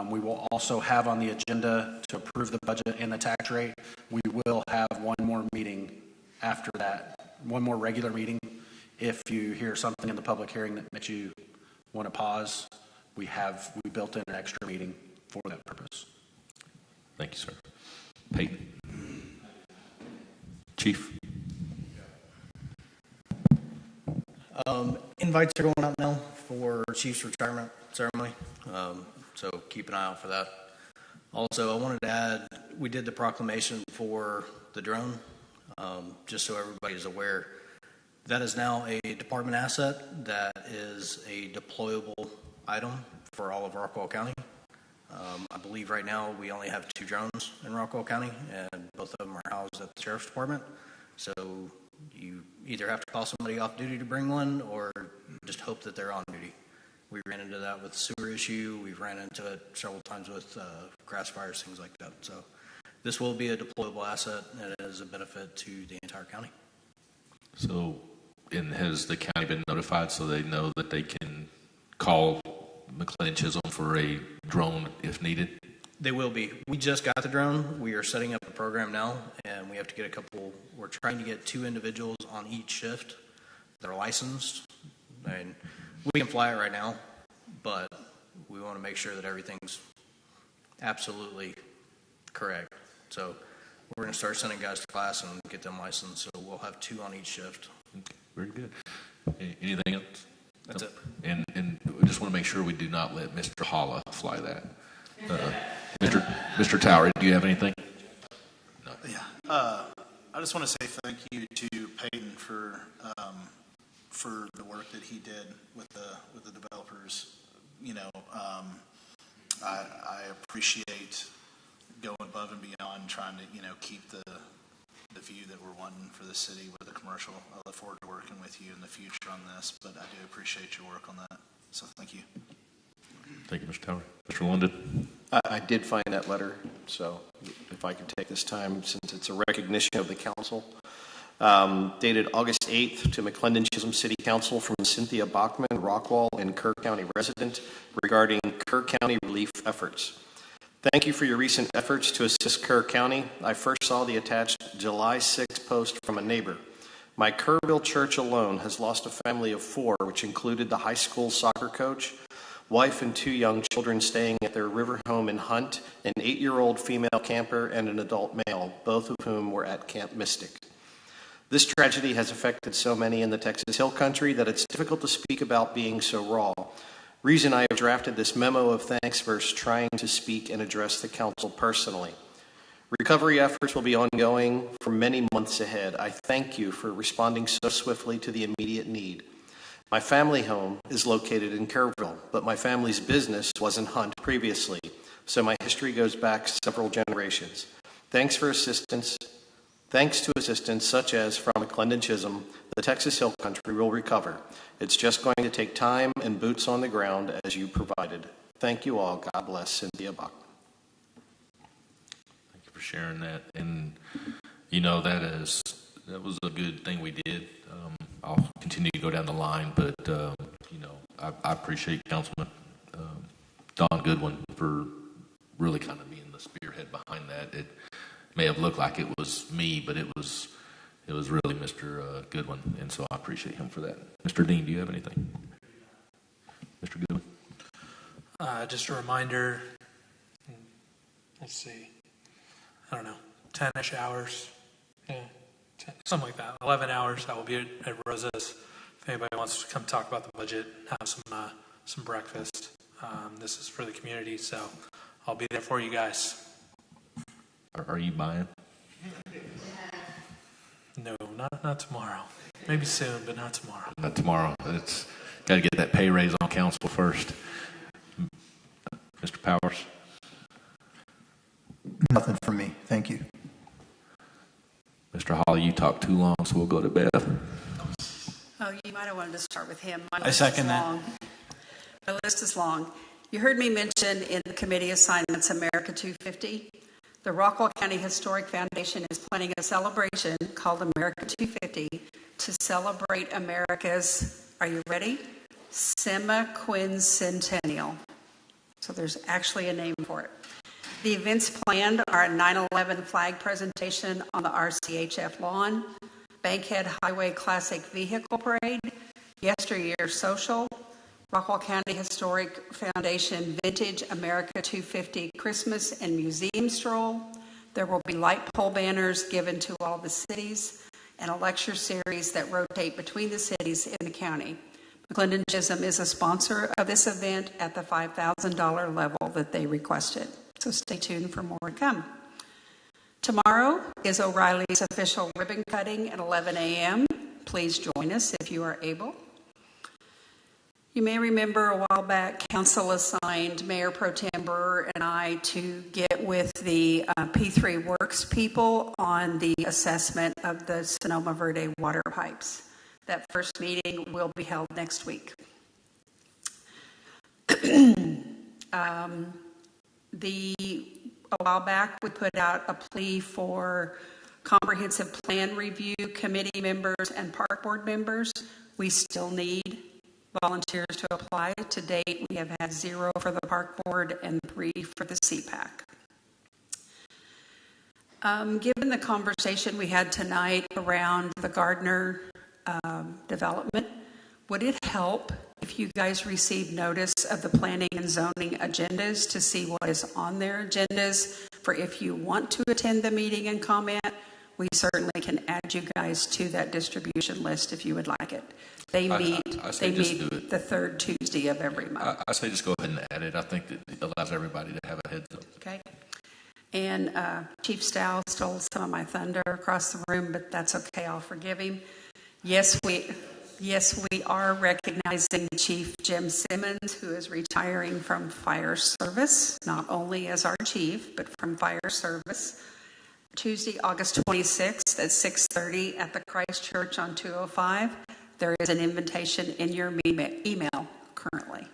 We will also have on the agenda to approve the budget and the tax rate. We will have one more meeting after that, one more regular meeting. If you hear something in the public hearing that makes you want to pause, we built in an extra meeting for that purpose. Thank you, sir. Peyton? Chief? Invites are going out now for Chief's retirement ceremony, so keep an eye out for that. Also, I wanted to add, we did the proclamation for the drone, just so everybody is aware. That is now a department asset that is a deployable item for all of Rockwall County. I believe right now we only have 2 drones in Rockwall County, and both of them are housed at the Sheriff's Department. So you either have to call somebody off duty to bring one, or just hope that they're on duty. We ran into that with the sewer issue. We've ran into it several times with grass fires, things like that. So this will be a deployable asset, and it is a benefit to the entire county. So, and has the county been notified so they know that they can call McLendon-Chisholm for a drone if needed? They will be. We just got the drone. We are setting up a program now, and we have to get we're trying to get 2 individuals on each shift that are licensed I mean, we can fly it right now, but we want to make sure that everything's absolutely correct. So we're going to start sending guys to class and get them licensed. So we'll have 2 on each shift. Okay, very good. Anything else? That's it. And we just want to make sure we do not let Mr. Holla fly that. Mr. Tower, do you have anything? No. Yeah. I just want to say thank you to Peyton for the work that he did with the developers. You know, I appreciate going above and beyond trying to, you know, keep the view that we're wanting for the city with the commercial. I look forward to working with you in the future on this, but I do appreciate your work on that. So thank you. Thank you, Mr. Tower. Mr. London? I did find that letter, so if I can take this time, since it's a recognition of the council, dated August 8th to McLendon-Chisholm City Council from Cynthia Bachman, Rockwall, and Kerr County resident regarding Kerr County relief efforts. Thank you for your recent efforts to assist Kerr County. I first saw the attached July 6th post from a neighbor. My Kerrville church alone has lost a family of 4, which included the high school soccer coach, wife and 2 young children staying at their river home in Hunt, an 8-year-old female camper, and an adult male, both of whom were at Camp Mystic. This tragedy has affected so many in the Texas Hill Country that it's difficult to speak about being so raw. Reason I have drafted this memo of thanks versus trying to speak and address the council personally. Recovery efforts will be ongoing for many months ahead. I thank you for responding so swiftly to the immediate need. My family home is located in Kerrville, but my family's business was in Hunt previously, so my history goes back several generations. Thanks to assistance such as from McLendon-Chisholm, the Texas Hill Country will recover. It's just going to take time and boots on the ground as you provided. Thank you all. God bless. Cynthia Bachman. Thank you for sharing that. And, you know, that was a good thing we did. I'll continue to go down the line, but, you know, I appreciate Councilman Don Goodwin for really kind of being the spearhead behind that. It may have looked like it was me, but it was really Mr. Goodwin, and so I appreciate him for that. Mr. Dean, do you have anything? Mr. Goodwin? Just a reminder, let's see, I don't know, 10-ish hours, yeah, 10, something like that, 11 hours, I will be at Rosa's. If anybody wants to come talk about the budget, have some breakfast. This is for the community, so I'll be there for you guys. Are you buying? No, not tomorrow. Maybe soon, but not tomorrow. Not tomorrow. It's got to get that pay raise on council first. Mr. Powers? Nothing from me. Thank you. Mr. Holly, you talked too long, so we'll go to Beth. Oh, you might have wanted to start with him. I second that. My list is long. You heard me mention in the committee assignments America 250. The Rockwall County Historic Foundation is planning a celebration called America 250 to celebrate America's, are you ready? Semi-quincentennial. So there's actually a name for it. The events planned are a 9/11 flag presentation on the RCHF lawn, Bankhead Highway Classic Vehicle Parade, Yesteryear Social, Rockwall County Historic Foundation Vintage America 250 Christmas and Museum Stroll. There will be light pole banners given to all the cities and a lecture series that rotate between the cities in the county. McLendon-Chisholm is a sponsor of this event at the $5,000 level that they requested. So stay tuned for more to come. Tomorrow is O'Reilly's official ribbon cutting at 11 a.m. Please join us if you are able. You may remember a while back, Council assigned Mayor Pro Tem Brewer and I to get with the P3 Works people on the assessment of the Sonoma Verde water pipes. That first meeting will be held next week. A while back, we put out a plea for comprehensive plan review committee members and park board members. We still need volunteers to apply. To date, we have had 0 for the park board and 3 for the CPAC. Given the conversation we had tonight around the Gardner development, Would it help if you guys received notice of the planning and zoning agendas to see what is on their agendas for if you want to attend the meeting and comment? We certainly can add you guys to that distribution list if you would like it. They meet the third Tuesday of every month. I say just go ahead and add it. I think that it allows everybody to have a heads up. Okay. And Chief Stow stole some of my thunder across the room, but that's okay. I'll forgive him. Yes, we are recognizing Chief Jim Simmons, who is retiring from fire service, not only as our chief, but from fire service. Tuesday, August 26th at 6:30 at the Christ Church on 205. There is an invitation in your email currently.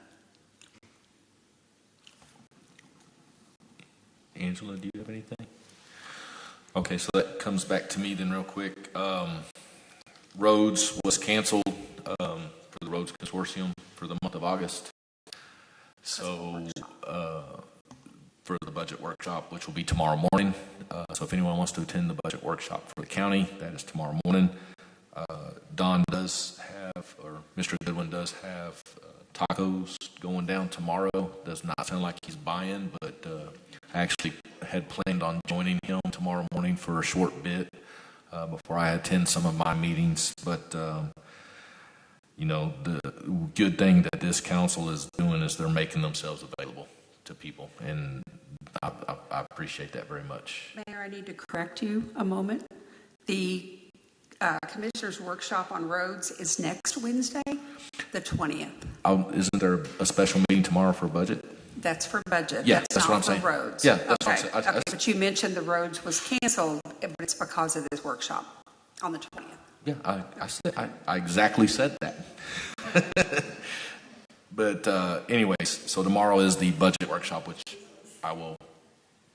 Angela, do you have anything? Okay, so that comes back to me then real quick. Roads was canceled for the Roads Consortium for the month of August. So for the budget workshop, which will be tomorrow morning. So if anyone wants to attend the budget workshop for the county, that is tomorrow morning. Don does have, or Mr. Goodwin does have tacos going down tomorrow. Does not sound like he's buying, but I actually had planned on joining him tomorrow morning for a short bit before I attend some of my meetings. But, you know, the good thing that this council is doing is they're making themselves available to people. And I appreciate that very much. Mayor, I need to correct you a moment. The Commissioners' Workshop on Roads is next Wednesday, the 20th. Isn't there a special meeting tomorrow for budget? That's for budget. Yeah, that's what I'm saying. Not for roads. Yeah, that's what I'm saying. Okay, but you mentioned the roads was canceled, but it's because of this workshop on the 20th. Yeah, I exactly said that. But anyways, so tomorrow is the budget workshop, which I will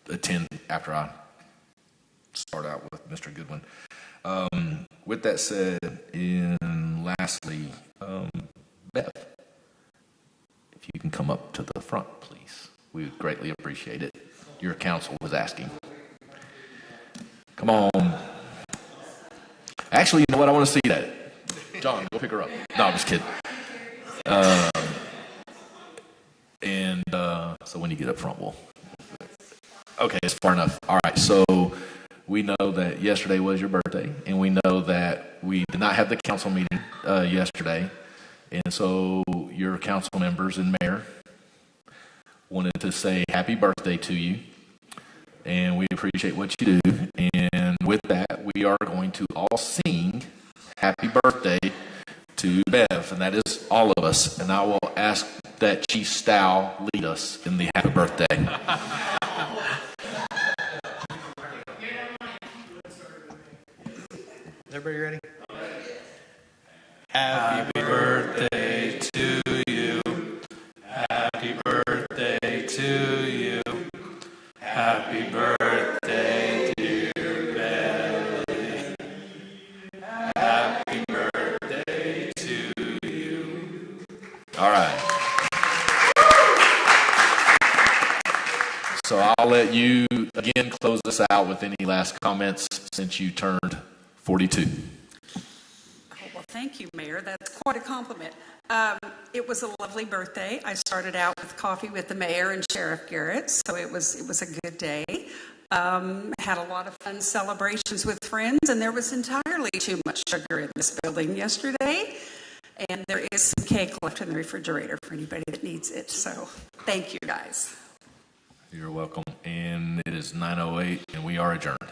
attend after I start out with Mr. Goodwin. With that said, and lastly, Bev, if you can come up to the front, please. We would greatly appreciate it. Your counsel was asking. Come on. Actually, you know what? I want to see that. John, go pick her up. No, I'm just kidding. So when you get up front, we'll... Okay, it's far enough. All right, so we know that yesterday was your birthday, and we know that we did not have the council meeting yesterday, and so your council members and mayor wanted to say happy birthday to you, and we appreciate what you do. And with that, we are going to all sing happy birthday to Bev, and that is all of us. And I will ask that Chief Stow lead us in the happy birthday. Everybody ready? Happy birthday to you. Happy birthday to you. Happy birthday, dear Beverly. Happy birthday to you. All right. So I'll let you again close this out with any last comments since you turned 42. Well, thank you, Mayor. That's quite a compliment. It was a lovely birthday. I started out with coffee with the mayor and Sheriff Garrett, so it was a good day. Had a lot of fun celebrations with friends, and there was entirely too much sugar in this building yesterday. And there is some cake left in the refrigerator for anybody that needs it. So thank you, guys. You're welcome. And it is 9:08, and we are adjourned.